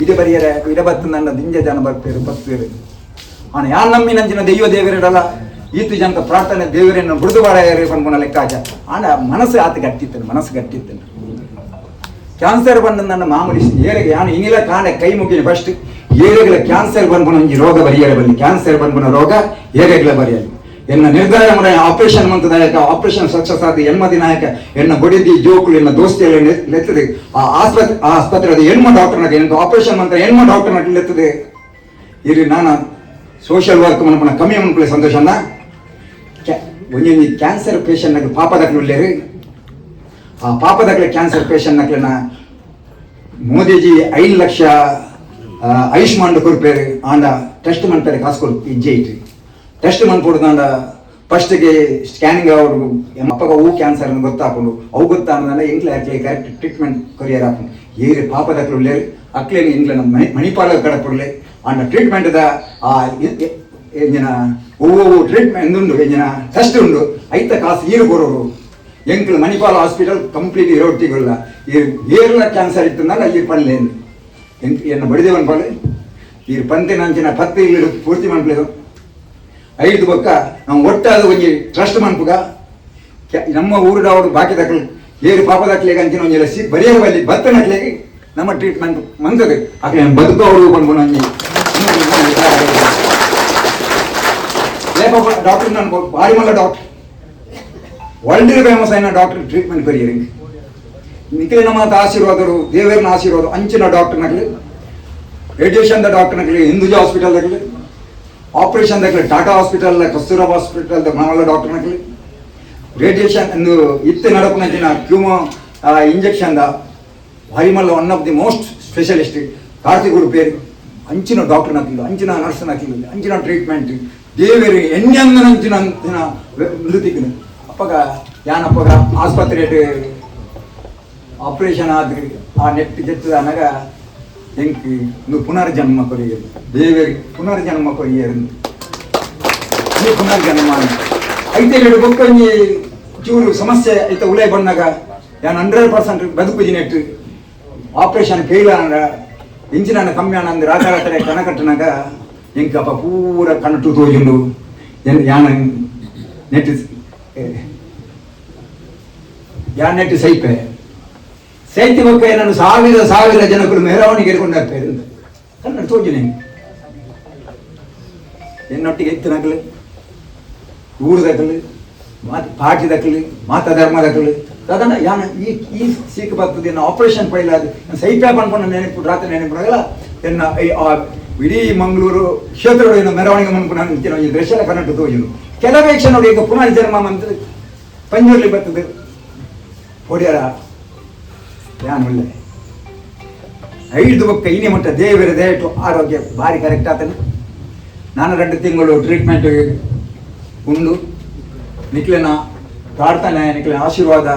[SPEAKER 7] ಇದೇ ಬರಿಯರೆ ಇಡ ಬತ್ತು ನನ್ನ ದಿಂಜ ಜನ ಬರ್ತಾರೆ 10 பேர் ಆನ ಯಾನ್ ನಮ್ಮಿ ನಂಚಿನ ದೈವ ದೇವರಿಡಲ್ಲ ಈತು ಜನಕ ಪ್ರಾರ್ಥನೆ ದೇವರನ್ನು ಬಿಡುದು ಬಾರ ಪನ್ಪುನ ಲೆಕ್ಕಾಚ ಆಂಡ ಮನಸ್ಸು ಆತ ಗಟ್ಟಿತ್ತೇನೆ ಕ್ಯಾನ್ಸರ್ ಬಂದ ನನ್ನ ಮಾಮೂಲಿ ಏರೆಗೆ ಯಾನು ಇನ್ನಿಲ್ಲ ಕಾಣೆ ಕೈ ಮುಗಿನ ಫಸ್ಟ್ ಏರೆಗಳ ಕ್ಯಾನ್ಸರ್ ಬಂದ್ಪುನ ಒಂಜಿ ರೋಗ ಬರಿಯರೆ ಬಲ್ಲಿ ಕ್ಯಾನ್ಸರ್ ಬಂದ್ಪುನ ರೋಗ ಏರೆಗಳ ಬರಿಯಲಿ ಎನ್ನ ನಿರ್ಧಾರ ಮಾಡ ಆಪರೇಷನ್ ಮಂತದಾಯಕ ಆಪರೇಷನ್ ಸಕ್ಸಸ್ ಆದ ಎನ್ಮದಿ ನಾಯಕ ಎನ್ನ ಬಡಿದಿ ಜೋಕುಲು ಎನ್ನ ದೋಸ್ತಿಯಲ್ಲಿ ಲೆತ್ತದೆ ಆ ಆಸ್ಪತ್ರೆ ಎನ್ಮ ಡಾಕ್ಟರ್ನಾಗ ಎನ್ನ ಆಪರೇಷನ್ ಮಂತ್ರ ಎನ್ಮ ಡಾಕ್ಟರ್ನಾಗ ಲೆತ್ತದೆ ಇರಿ ನಾನು ಸೋಷಿಯಲ್ ವರ್ಕ್ ಮನ ಕಮ್ಮಿ ಮನ್ಪಲೆ ಸಂತೋಷನ ಒಂಜಿ ಕ್ಯಾನ್ಸರ್ ಪೇಷಂಟ್ ಪಾಪದಾಗ್ಲು ಉಳ್ಳೇರಿ ಆ ಪಾಪದಾಗ್ಲೆ ಕ್ಯಾನ್ಸರ್ ಪೇಷಂಟ್ ನಕ್ಲೆನ ಮೋದಿಜಿ 5 ಲಕ್ಷ ಆಯುಷ್ಮಾನ್ ಕೊರ್ಪೇರು ಆಂಡ ಟೆಸ್ಟ್ ಮನ್ಪೇರೆ ಕಾಸು ಕೊಡು ಇಜ್ಜೆ ಇಟ್ರಿ ಟೆಸ್ಟ್ ಮನ್ಪೊಡ್ದಾಂಡ ಫಸ್ಟ್ಗೆ ಸ್ಕ್ಯಾನಿಂಗ್ ಅವರು ಅಪ್ಪಗ ಹೂ ಕ್ಯಾನ್ಸರ್ ಗೊತ್ತಾಕೊಂಡು ಅವು ಗೊತ್ತಾಂದ್ರೆ ಇಂಗ್ಲ ಕರೆಕ್ಟ್ ಟ್ರೀಟ್ಮೆಂಟ್ ಕೊರಿಯರ್ ಹಾಕೊಂಡು ಏರಿ ಪಾಪದಾಗ್ಲು ಉಳ್ಳೇರಿ ಅಕ್ಲೇನು ಇಂಗ್ಲ ಮಣಿಪಾಲ ಕಡಪುರ್ಲೆ ಆಂಡ ಟ್ರೀಟ್ಮೆಂಟ್ ಎಂಜಿನ ಟ್ರೀಟ್ಮೆಂಟ್ ಉಂಡು ಎಂಜಿನ ಟೆಸ್ಟ್ ಉಂಡು ಐತ ಕಾಸು ಈರು ಕೊರೋರು ಎಂಕ್ಲು ಮಣಿಪಾಲ್ ಹಾಸ್ಪಿಟಲ್ ಕಂಪ್ಲೀಟ್ ಇರೋಟಿಗಲ್ಲ ಏರ್ಲ ಕ್ಯಾನ್ಸರ್ ಇತ್ತಂದಲ್ಲ ಈ ಪಲ್ಲೆ ಎಂಕ್ ಎನ್ನ ಬಡಿದೇವನ್ ಪಾಲು ಈ ಪಂತೆ ನಂಚಿನ 10 ಇಲ್ಲು ಪೂರ್ತಿ ಮನ್ಪಲೇದು 5 ಬೊಕ್ಕ ನಾವು ಒಟ್ಟಾದ ಒಂಜಿ ಟ್ರಸ್ಟ್ ಮನ್ಪುಗ ನಮ್ಮ ಊರುಡವರು ಬಾಕಿ ದಕ್ಕಲು ಏರು ಪಾಪ ದಕ್ಕಲಿಗೆ ಅಂಚಿನ ಒಂಜಿ ಬರಿಯ ಬಲ್ಲಿ ಭತ್ತ ನಕ್ಲಿಗೆ ನಮ್ಮ ಟ್ರೀಟ್ಮೆಂಟ್ ಮಂತದೆ ಆಕೆ ಬದುಕು ಅವರು ಬಂದ್ಕೊಂಡು ಒಂಜಿ ಡಾಕ್ಟರ್ ನಾನು ಭಾರಿ ಮಲ್ಲ ಡಾಕ್ಟರ್ ವರ್ಲ್ಡ್ ಫೇಮಸ್ అయిన ಡಾಕ್ಟರ್ ಟ್ರೀಟ್ಮೆಂಟ್ ಕರಿಯರಿ ನಿಖಿಲ ನಮ್ಮ ಆಶೀರ್ವಾದರು ದೇವರನ ಆಶೀರ್ವಾದ ಅಂಚಿನ ಡಾಕ್ಟರ್ ನಗಲಿ ರೇಡಿಯೇಷನ್ ದ ಡಾಕ್ಟರ್ ನಗಲಿ ಹಿಂದೂಜಾ ಹಾಸ್ಪಿಟಲ್ ನಗಲಿ ಆಪರೇಷನ್ ನಗಲಿ ಟಾಟಾ ಹಾಸ್ಪಿಟಲ್ ಕಸ್ತೂರಬಾ ಹಾಸ್ಪಿಟಲ್ ದ ಮಾಮಲ್ಲ ಡಾಕ್ಟರ್ ನಗಲಿ ರೇಡಿಯೇಷನ್ ಎಂದು ಇತ್ತೆ ನಡಪನಂಚಿನ ಕ್ಯೂಮೋ ಇಂಜೆಕ್ಷನ್ ದ ಭಾರಿಮಲ್ಲ one of the most specialist ಕಾರ್ತಿಗುಡು ಪೇರು ಅಂಚಿನ ಡಾಕ್ಟರ್ ನಕಲಿ ಅಂಚಿನ ನರ್ಸ್ ನಕಲಿ ಅಂಚಿನ ಟ್ರೀಟ್ಮೆಂಟ್ ದೇವರಿ ಎಣ್ಣಂಚಿನ ಮೃತಿಗೆ ಅಪ್ಪಗ ಯಾನಪ್ಪಗ ಆಸ್ಪತ್ರೆ ಆಪರೇಷನ್ ಆದ್ರಿ ಆ ನೆಟ್ ಜೆತ್ತದ ಅನಗ ಎಂಕಿ ಒಂದು ಪುನರ್ಜನ್ಮ ಕೊರಿಯರು ದೇವರಿ ಪುನರ್ಜನ್ಮ ಕೊರಿಯರು ಪುನರ್ಜನ್ಮ ಐತೆ ಬೊಕ್ಕೊಂಜಿ ಚೂರು ಸಮಸ್ಯೆ ಐತ ಉಲೈ ಬಂದಾಗ ಯಾನ್ 100% ಬದುಕುಜಿ ನೆಟ್ ಆಪರೇಷನ್ ಫೇಲ್ ಆನ ಇಂಚಿನ ಕಮ್ಮಿ ಆನಂದ್ ರಾತ್ರಿ ಕಣಕಟ್ಟನಾಗ ಎಂಕಪ್ಪ ಪೂರ ಕಣ್ಣು ತೋಜುಂಡು ಯಾನ ನೆಟ್ ಯಾನ್ ನೆಟ್ ಸೈಪೆ ಸೈತಿ ಬೊಕ್ಕ ನಾನು ಸಾವಿರ ಜನಗಳು ಮೆರವಣಿಗೆ ಕೊಂಡಾಗ್ತಾರೆ ಕನ್ನಡ ತೋಜುನೆ ಎನ್ನೊಟ್ಟಿಗೆ ಎತ್ತು ನಕಲು ಊರು ದಕ್ಕಲು ಪಾಠಿ ದಕ್ಕಲು ಮಾತ ಧರ್ಮ ದಕ್ಕಲು ಅದನ್ನ ಯಾನ ಈ ಸೀಕ್ ಬರ್ತದೆ ಆಪರೇಷನ್ ಫೈಲ್ ಆದ ಸೈಪ್ಯಾಪ್ ಅನ್ಕೊಂಡು ನೆನಪು ರಾತ್ರಿ ನೆನಪಿಡಾಗಲ್ಲ ಎನ್ನ ಇಡೀ ಮಂಗಳೂರು ಕ್ಷೇತ್ರಗಳು ಮೆರವಣಿಗೆ ಮನ್ಪು ಈ ದೃಶ್ಯ ಕನ್ನಡ ತೋಜುನು ಕೆಲವೇ ಕ್ಷಣ ಈಗ ಪುನರ್ಜನ್ಮ ಮಂತ್ರ ಪಂಜೂರ್ಲಿ ಬರ್ತದೆ ಹೊಡ್ಯಾರ ಯಾನ್ ಒಳ್ಳೆ 5 ಬೊಕ್ಕ ಇನಿ ಮಟ್ಟ ದೇವರ ದಯಟು ಆರೋಗ್ಯ ಭಾರಿ ಕರೆಕ್ಟ್ ಆತನ ನಾನು 2 ತಿಂಗಳು ಟ್ರೀಟ್ಮೆಂಟ್ ಉಂಡು ನಿಕ್ಲೆನ ಪ್ರಾರ್ಥನೆ ನಿಕ್ಲೆನ ಆಶೀರ್ವಾದ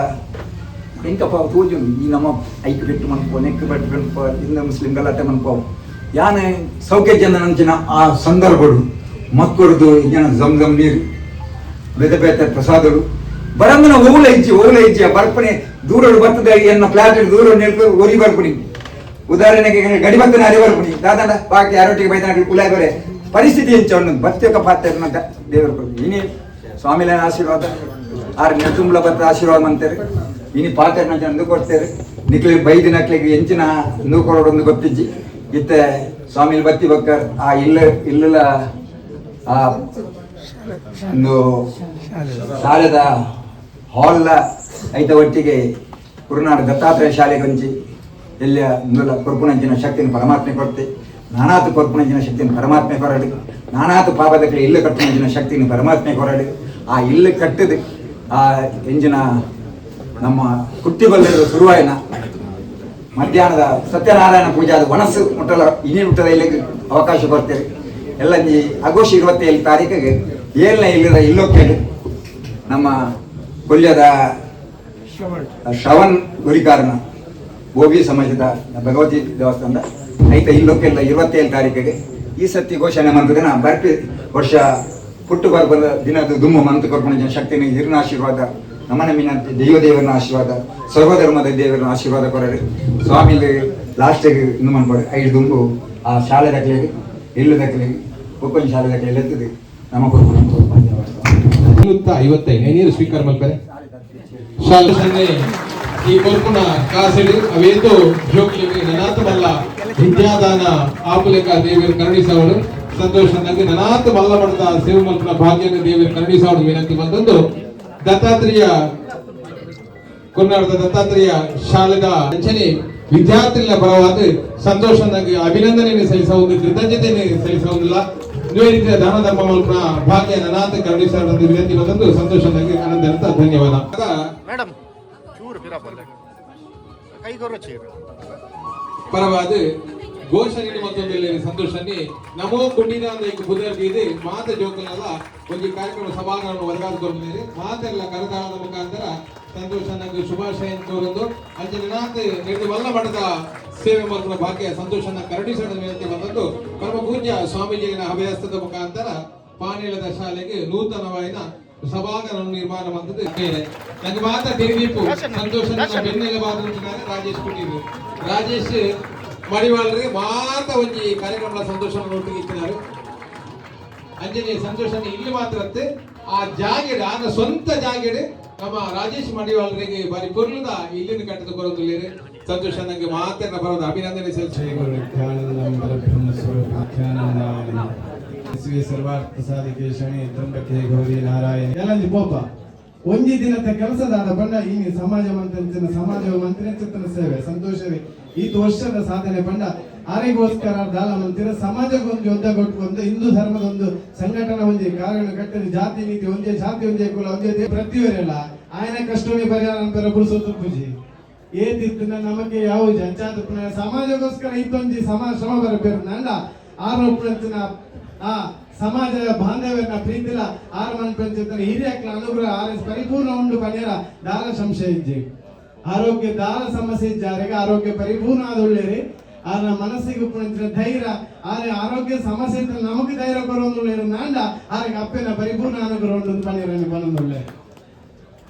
[SPEAKER 7] ಎಂಕಪ್ಪ ತೋಜು ಈ ನಮ್ಮ ಐಕ್ಯ ಬಿಟ್ಟು ಮನ್ಪೋ ನೆಕ್ ಬಟ್ಟು ಮನ್ಪೋ ಹಿಂದ ಮುಸ್ಲಿಂ ಗಲಾಟೆ ಮನ್ಪೋ ಯಾನೆ ಸೌಖ್ಯ ಜನ ನಂಚಿನ ಆ ಸಂದರ್ಭಗಳು ಮಕ್ಕಳದು ಜನ ಜಮ್ ನೀರು ಬೇತೆ ಪ್ರಸಾದಗಳು ಬರಂಗನ ಓಲ ಇಜ್ಜಿ ಬರ್ಪಣೆ ದೂರ ಬರ್ತದೆ ಎನ್ನ ಫ್ಲಾಟ್ ದೂರ ನಿಲ್ಕು ಒರಿ ಬರ್ಪಣಿ ಉದಾಹರಣೆಗೆ ಗಡಿಬತ್ತನ ಅರಿ ಬರ್ಪಣಿ ದಾದಂಡ ಬಾಕಿ ಯಾರೊಟ್ಟಿಗೆ ಬೈದಾಗಲಿ ಕುಲಾಗರೆ ಪರಿಸ್ಥಿತಿ ಹೆಂಚ ಭಕ್ತಿಯೊಕ್ಕ ಪಾತ್ರ ದೇವರು ಇನಿ ಸ್ವಾಮಿಲ ಆಶೀರ್ವಾದ 6 ನೆಟ್ಟುಂಬಳ ಬತ್ತ ಆಶೀರ್ವಾದ ಅಂತಾರೆ ಇನಿ ಪಾತ್ರ ನಂದು ಕೊಡ್ತೇವೆ ನಿಕ್ಲಿ ಬೈದಿ ನಕ್ಲಿಗೆ ಹೆಂಚಿನ ಕೊಡೋದೊಂದು ಗೊತ್ತಿಜ್ಜಿ ಇತ್ತೆ ಸ್ವಾಮಿಲ್ ಬತ್ತಿ ಬಕ್ಕ ಆ ಇಲ್ಲ ಆ ಒಂದು ಶಾಲೆದ ಹಾಲ್ನ ಐತ ಒಟ್ಟಿಗೆ ಕುರುನಾಡು ದತ್ತಾತ್ರೇಯ ಶಾಲೆಗೆ ಹಂಚಿ ಎಲ್ಲ ಮೂಲ ಕೊರ್ಪುಣಂಚಿನ ಶಕ್ತಿಯನ್ನು ಪರಮಾತ್ಮೆ ಕೊಡ್ತೆ ನಾನಾತು ಕೊರ್ಪುಣಂಚಿನ ಶಕ್ತಿಯನ್ನು ಪರಮಾತ್ಮೆ ಕೊರಡು ನಾನಾತು ಪಾಪದಕ್ಕೆ ಇಲ್ಲು ಕಟ್ಟುನಂಚಿನ ಶಕ್ತಿಯನ್ನು ಪರಮಾತ್ಮೆ ಕೊರಡು ಆ ಇಲ್ಲು ಕಟ್ಟದು ಆ ಎಂಜಿನ ನಮ್ಮ ಕುಟ್ಟಿಬಲ್ಲರು ಶುರುವಾಯಿನ ಮಧ್ಯಾಹ್ನದ ಸತ್ಯನಾರಾಯಣ ಪೂಜೆ ಅದು ಒಣಸು ಮುಟ್ಟಲ ಇನ್ನೇ ಮುಟ್ಟದ ಇಲ್ಲಿಗೆ ಅವಕಾಶ ಕೊಡ್ತೇವೆ ಎಲ್ಲ ಆಗಸ್ಟ್ 27 ತಾರೀಕಿಗೆ 7ನೇ ಇಲ್ಲದ ಇಲ್ಲೋಕೆ ನಮ್ಮ ಕೊಲ್ಯದ ಶ್ರವಣ್ ಗುರಿಕಾರನ ಗೋಬಿ ಸಮಾಜದ ಭಗವತಿ ದೇವಸ್ಥಾನದ ಐತ ಇಲ್ಲೋಕೆಲ್ಲ 27 ತಾರೀಕಿಗೆ ಈ ಸತಿ ಘೋಷಣೆ ಮಂತ್ರಿನ ಬರ್ಪಿ ವರ್ಷ ಪುಟ್ಟು ಬರ್ಬದ ದಿನದ ದುಮ್ಮು ಮಂತ್ರ ಕೊರ್ಪಣ ಶಕ್ತಿನ ಹಿರಿನ ಆಶೀರ್ವಾದ ನಮ್ಮನ ದೇವರನ ಆಶೀರ್ವಾದ ಸರ್ವಧರ್ಮದ ದೇವರನ ಆಶೀರ್ವಾದ ಕೊರಡು ಸ್ವಾಮಿಲಿ ಲಾಸ್ಟಿಗೆ ಇನ್ನು ಮಾಡ್ಕೊಡಿ 5 ದುಂಬು ಆ ಶಾಲೆ ದಾಖಲೆಗೆ ಇಲ್ಲು ದಾಖಲೆಗೆ ಒಪ್ಪನ್ ಶಾಲೆ ದಾಖಲೆ ಎತ್ತದು ನಮ್ಮ ಕೊರ್ಪಣ
[SPEAKER 1] 55 ನೀರು ಸ್ವೀಕಾರ ಮಾಡ್ತಾರೆ ಶಾಲೆ ಈ ಕೊರ್ಪುನ ಕಾಸೆಡು ಅವೇಂದು ಜೋಕ್ಲಿಗೆ ನನಾತ ಮಲ್ಲ ವಿದ್ಯಾದಾನ ಆಪುಲೆಕ ದೇವರು ಕರುಣಿಸವಳು ಸಂತೋಷ ನನಗೆ ನನಾತ ಮಲ್ಲ ಮಠದ ಸೇವೆ ಮಲ್ಪನ ಭಾಗ್ಯನ ದೇವರು ಕರುಣಿಸವಳು ವಿನಂತಿ ಬಂದೊಂದು ದತ್ತಾತ್ರೇಯ ಕೊರ್ನಾಡದ ದತ್ತಾತ್ರೇಯ ಶಾಲೆದ ಅಂಚನೆ ವಿದ್ಯಾರ್ಥಿಗಳ ಪರವಾದ ಸಂತೋಷ ನನಗೆ ಅಭಿನಂದನೆಯನ್ನು ಸಲ್ಲಿಸುವುದು ಕೃತಜ್ಞತೆಯನ್ನು ಸಲ್ಲಿಸುವುದಿಲ್ಲ ಇದೇ ರೀತಿಯ ದಾನ ಧರ್ಮ ಮಲ್ಪನ ಭಾಗ್ಯ ನನಾತ ಕರುಣಿಸವಳು ವಿನಂತಿ ಬಂದೊಂದು ಸಂತೋಷ ನನಗೆ ಆನಂದ ಧನ್ಯವಾದ ಪರವಾದ ಘೋಷಣೆ ಮತ್ತೊಂದು ಸಂತೋಷನೇ ನಮೋ ಕುಂಡಿನ ಬುಧರ್ಗಿದೆ ಮಾತ ಜೋಕಲಲ್ಲ ಒಂದು ಕಾರ್ಯಕ್ರಮ ಸಭಾಗಳನ್ನು ವರ್ಗಾದ್ಕೊಂಡ್ಮೇಲೆ ಮಾತೆಲ್ಲ ಕರತಾಳದ ಮುಖಾಂತರ ಸಂತೋಷ ನನಗೆ ಶುಭಾಶಯ ತೋರೊಂದು ಅಂಜನಾಥ ನೆಟ್ಟು ಮಲ್ಲ ಮಠದ ಸೇವೆ ಮಾಡುವ ಭಾಗ್ಯ ಸಂತೋಷನ ಕರುಣಿಸೋಣ ವಿನಂತಿ ಬಂದದ್ದು ಪರಮ ಪೂಜ್ಯ ಸ್ವಾಮೀಜಿಗಳ ಅಭಯಸ್ತದ ಮುಖಾಂತರ ಪಾನೇಳದ ಶಾಲೆಗೆ ನೂತನವಾದ ಸಭಾಂಗಣವನ್ನು ನಿರ್ಮಾಣ ಮಾಡಿದ್ದು ನಂಗೆ ಮಾತ್ರ ತಿರುಗಿಪ್ಪು ಸಂತೋಷ ಬೆನ್ನೆಲುಬಾದಂತಿದ್ದಾರೆ ರಾಜೇಶ್ ಕೊಟ್ಟಿದ್ರು. ರಾಜೇಶ್ ಮಡಿವಾಳರಿಗೆ ಮಾತ್ರ ಒಂಜಿ ಕಾರ್ಯಕ್ರಮದ ಸಂತೋಷವನ್ನು ಒಟ್ಟಿಗೆ ಇಟ್ಟಿದ್ದಾರೆ. ಅಂಜನೆ ಸಂತೋಷನ ಇಲ್ಲಿ ಮಾತ್ರ ಆ ಜಾಗೆಡೆ ಆನ ಸ್ವಂತ ಜಾಗೆಡೆ ನಮ್ಮ ರಾಜೇಶ್ ಮಡಿವಾಳರಿಗೆ ಬಾರಿ ಕೊರ್ಲುದ ಇಲ್ಲಿನ ಕಟ್ಟದ ಕೊರೊಂದುಲ್ಲೇರೆ ಸಂತೋಷ ನಂಗೆ ಮಾತ್ರ ಬರೋದು ಅಭಿನಂದನೆ
[SPEAKER 8] ಸರ್ವಾರ್ಥ ಸಾಧಿಕೆ ಶನಿ ತ್ರಂಬಕೆ ಗೌರಿ ನಾರಾಯಣ ಎಲ್ಲಂದಿ ಪೋಪ ಒಂಜಿ ದಿನದ ಕೆಲಸದಾದ ಬಂಡ ಈ ಸಮಾಜ ಮಂತ್ರಿನ ಸಮಾಜ ಮಂತ್ರಿನ ಸೇವೆ ಸಂತೋಷವೇ ಈ ವರ್ಷದ ಸಾಧನೆ ಬಂಡ ಆರಿಗೋಸ್ಕರ ದಾಲ ಮಂದಿರ ಸಮಾಜಕ್ಕೊಂದು ಯುದ್ಧ ಕೊಟ್ಕೊಂಡು ಹಿಂದೂ ಧರ್ಮದ ಒಂದು ಸಂಘಟನೆ ಒಂದೇ ಕಾರಣ ಕಟ್ಟದ ಜಾತಿ ನೀತಿ ಒಂದೇ ಜಾತಿ ಒಂದೇ ಕುಲ ಒಂದೇ ಪ್ರತಿಯೊರೆಲ್ಲ ಆಯನ ಕಷ್ಟವೇ ಪರಿಹಾರ ಅಂತಾರೆ ಬುಡಿಸೋದು ಪೂಜೆ ಏತಿತ್ತು ನಮಗೆ ಯಾವ ಜಂಚಾದ ಸಮಾಜಕ್ಕೋಸ್ಕರ ಇತ್ತೊಂದು ಸಮಾಜ ಶ್ರಮ ಬರಬೇರು ನಂಡ ಆರೋಪಣ ಆ ಸಮಾಜದ ಬಾಂಧವ್ಯನ ಪ್ರೀತಿಲ ಆರು ಮನ್ ಪಂಚಾಯತ್ ಹಿರಿಯಕ್ಕಳ ಅನುಗ್ರಹ ಆರ್ಎಸ್ ಪರಿಪೂರ್ಣ ಉಂಡು ಪನ್ಯರ ದಾರ ಸಂಶಯ ಇಜ್ಜೆ ಆರೋಗ್ಯ ದಾರ ಸಮಸ್ಯೆ ಇಜ್ಜಾರಿಗೆ ಆರೋಗ್ಯ ಪರಿಪೂರ್ಣ ಆದ ಒಳ್ಳೆಯರಿ ಆರ ಮನಸ್ಸಿಗೆ ಉಪ್ಪುಣಿಸಿದ ಧೈರ್ಯ ಆರೆ ಆರೋಗ್ಯ ಸಮಸ್ಯೆ ಇದ್ರೆ ನಮಗೆ ಧೈರ್ಯ ಕೊರೋದು ನಾಂಡ ಆರಿಗೆ ಅಪ್ಪನ ಪರಿಪೂರ್ಣ ಅನುಗ್ರಹ ಉಂಡು ಪನ್ಯರನ್ನು ಬಂದೊಳ್ಳೆ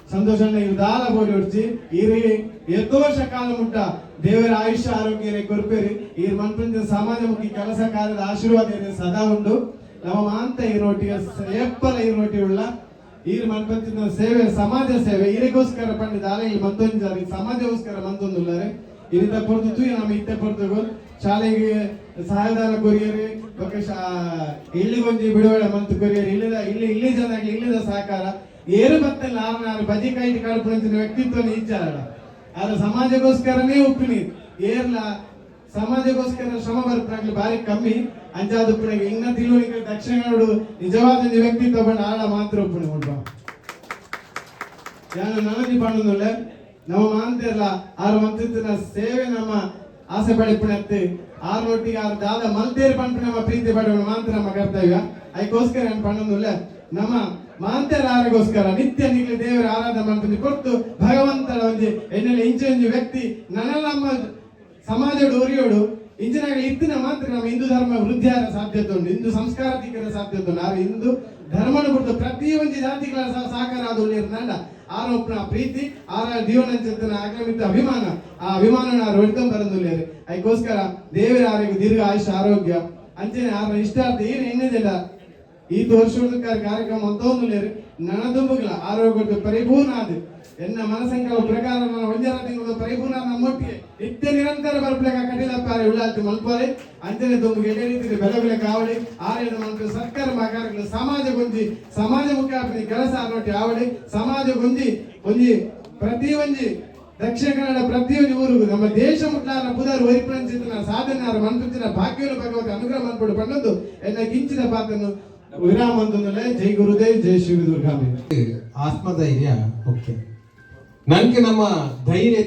[SPEAKER 8] ಸಂತೋಷ ಇವು ದಾರ ಬೋಡಿ ಹೊಡ್ಚಿ ಇರಿ ಎಷ್ಟೋ ವರ್ಷ ಕಾಲ ಮುಟ್ಟ ದೇವರ ಆಯುಷ್ಯ ಆರೋಗ್ಯ ಕೊರ್ಪೇರಿ ಈ ಮನ್ಪಂಚ ಸಮಾಜಮುಖಿ ಕೆಲಸ ಕಾರ್ಯದ ಆಶೀರ್ವಾದ ಸದಾ ಉಂಡು ನಮ್ಮ ಮಾಂತ ಈರೋಟಿಯ ಎಪ್ಪಲ ಈರೋಟಿ ಉಳ್ಳ ಈ ಮನ್ಪಂಚಿನ ಸೇವೆ ಸಮಾಜ ಸೇವೆ ಇದಕ್ಕೋಸ್ಕರ ಪಂಡಿತ ಆಲೆಯಲ್ಲಿ ಮತ್ತೊಂದು ಸಮಾಜಗೋಸ್ಕರ ಮತ್ತೊಂದುಳ್ಳರೆ ಇದರಿಂದ ಕೊಡ್ತು ನಮ್ಮ ಇತ್ತೆ ಕೊಡ್ತು ಶಾಲೆಗೆ ಸಹಾಯದಾನ ಕೊರಿಯರಿ ಇಲ್ಲಿಗೊಂದು ಬಿಡುಗಡೆ ಮಂತ್ ಕೊರಿಯರಿ ಇಲ್ಲಿ ಜನಕ್ಕೆ ಇಲ್ಲಿದ ಸಹಕಾರ ಏರು ಬತ್ತಲ್ಲ ಆರು ಬಜಿ ಕೈಟಿ ಕಳ್ಪಂಚಿನ ವ್ಯಕ್ತಿತ್ವ ಇಚ್ಚಾರ ಆದ್ರೆ ಸಮಾಜಗೋಸ್ಕರನೇ ಒಪ್ಪಿನಿ ಏರ್ಲ ಸಮಾಜಗೋಸ್ಕರ ಶ್ರಮ ಬರ್ತಾಗ್ಲಿ ಬಾರಿ ಕಮ್ಮಿ ಅಂಚಾದ ಉಪ್ಪಿನಾಗ ಇನ್ನ ತಿಳುವಳಿಕೆ ದಕ್ಷಿಣ ಕನ್ನಡ ನಿಜವಾದ ವ್ಯಕ್ತಿತ್ವ ಬಂಡ ಆಳ ಮಾತ್ರ ಒಪ್ಪಿನ ಕೊಡ್ಬ ಯಾರು ನವದಿ ಪಣ್ಣೊಂದುಳ್ಳೆ ನಮ್ಮ ಮಾಂತಿರಲ್ಲ ಆರು ಮಂತ್ರಿನ ಸೇವೆ ನಮ್ಮ ಆಸೆ ಪಡಿಪಣತ್ತೆ ಆರೊಟ್ಟಿಗೆ ಆರು ದಾದ ಮಲ್ತೇರಿ ಪಂಪ ನಮ್ಮ ಪ್ರೀತಿ ಪಡೆಯೋಣ ಮಾತ್ರ ನಮ್ಮ ಕರ್ತವ್ಯ ಅದಕ್ಕೋಸ್ಕರ ಏನು ಪಣ್ಣೊಂದುಳ್ಳೆ ನಮ್ಮ ಮಾಂತರ ಆರಿಗೋಸ್ಕರ ನಿತ್ಯ ನಿಗ್ಲಿ ದೇವರ ಆರಾಧನೆ ಮಾಡ್ತೀನಿ ಕೊಟ್ಟು ಭಗವಂತನ ಒಂದು ಎಣ್ಣೆಲೆ ಇಂಚು ವ್ಯಕ್ತಿ ನನ್ನ ನಮ್ಮ ಸಮಾಜೋಡು ಒರಿಯೋಡು ಇಂಜಿನಾಗ ಇತ್ತಿನ ಮಾತ್ರ ನಮ್ಮ ಹಿಂದೂ ಧರ್ಮ ವೃದ್ಧಿಯಾರ ಸಾಧ್ಯತೆ ಉಂಟು ಹಿಂದೂ ಸಂಸ್ಕಾರತಿಕರ ಸಾಧ್ಯತೆ ಉಂಟು ಆರು ಹಿಂದೂ ಧರ್ಮನ ಬಿಟ್ಟು ಪ್ರತಿಯೊಂದು ಜಾತಿಗಳ ಸಹಕಾರ ಅದು ನಿರ್ನಂಡ ಆರೋಪಣ ಪ್ರೀತಿ ಆರ ಜೀವನ ಆಗಮಿತ ಅಭಿಮಾನ ಆ ಅಭಿಮಾನ ಹೊಡ್ಕೊಂಡ್ ಬರೋದಿಲ್ಲ ಅದಕ್ಕೋಸ್ಕರ ದೇವರ ಆರೋಗ್ಯ ದೀರ್ಘ ಆಯುಷ ಆರೋಗ್ಯ ಅಂಚನೆ ಆರ ಇಷ್ಟಾರ್ಥ ಏನು ಎಣ್ಣೆದಿಲ್ಲ ಈ ವರ್ಷದ ಕಾರ್ಯಕ್ರಮ ಅಂತೊಂದು ನನದುಂಬುಗಳ ಆರೋಗ್ಯ ಪರಿಪೂರ್ಣ ಆದ ಎನ್ನ ಮನಸಂಕಲ್ಪ ಪ್ರಕಾರ ನನ್ನ ಒಂದರ ತಿಂಗಳು ಪರಿಪೂರ್ಣ ನಮ್ಮೊಟ್ಟಿಗೆ ನಿತ್ಯ ನಿರಂತರ ಬರ್ಬೇಕ ಕಟ್ಟಿಲಪ್ಪಾರೆ ಉಳ್ಳಾತಿ ಮಲ್ಪಾರೆ ಅಂಚನೆ ತುಂಬಿ ಎಡೆ ರೀತಿ ಬೆಲೆ ಬೆಲೆ ಕಾವಡಿ ಆರೇಳು ಮಕ್ಕಳು ಸರ್ಕಾರ ಕಾರ್ಯಗಳು ಸಮಾಜ ಮುಖ್ಯ ಕೆಲಸ ಅನ್ನೋಟಿ ಆವಡಿ ಸಮಾಜ ಒಂಜಿ ಪ್ರತಿ ಒಂಜಿ ದಕ್ಷಿಣ ಕನ್ನಡ ಪ್ರತಿಯೊಂದು ಊರಿಗೂ ನಮ್ಮ ದೇಶ ಮುಟ್ಲಾರ ಪುದರ್ ವೈಪಂಚಿನ ಸಾಧನೆ ಮನ್ಪಂಚಿನ ಭಾಗ್ಯವನ್ನು ಭಗವತಿ ಅನುಗ್ರಹ ಮಾಡ್ಕೊಂಡು ಬಂದದ್ದು ಎನ್ನ ಕಿಂಚಿದ ಪಾತ್ರನು ವಿರಾಮ ಅಂತಂದ್ರೆ ಜೈ ಗುರುದೇವ್ ಜೈ ಶ್ರೀ ದುರ್ಗಾಮಿ
[SPEAKER 1] ಆತ್ಮಧೈರ್ಯ ಮುಖ್ಯ ನನಗೆ ನಮ್ಮ ಧೈರ್ಯ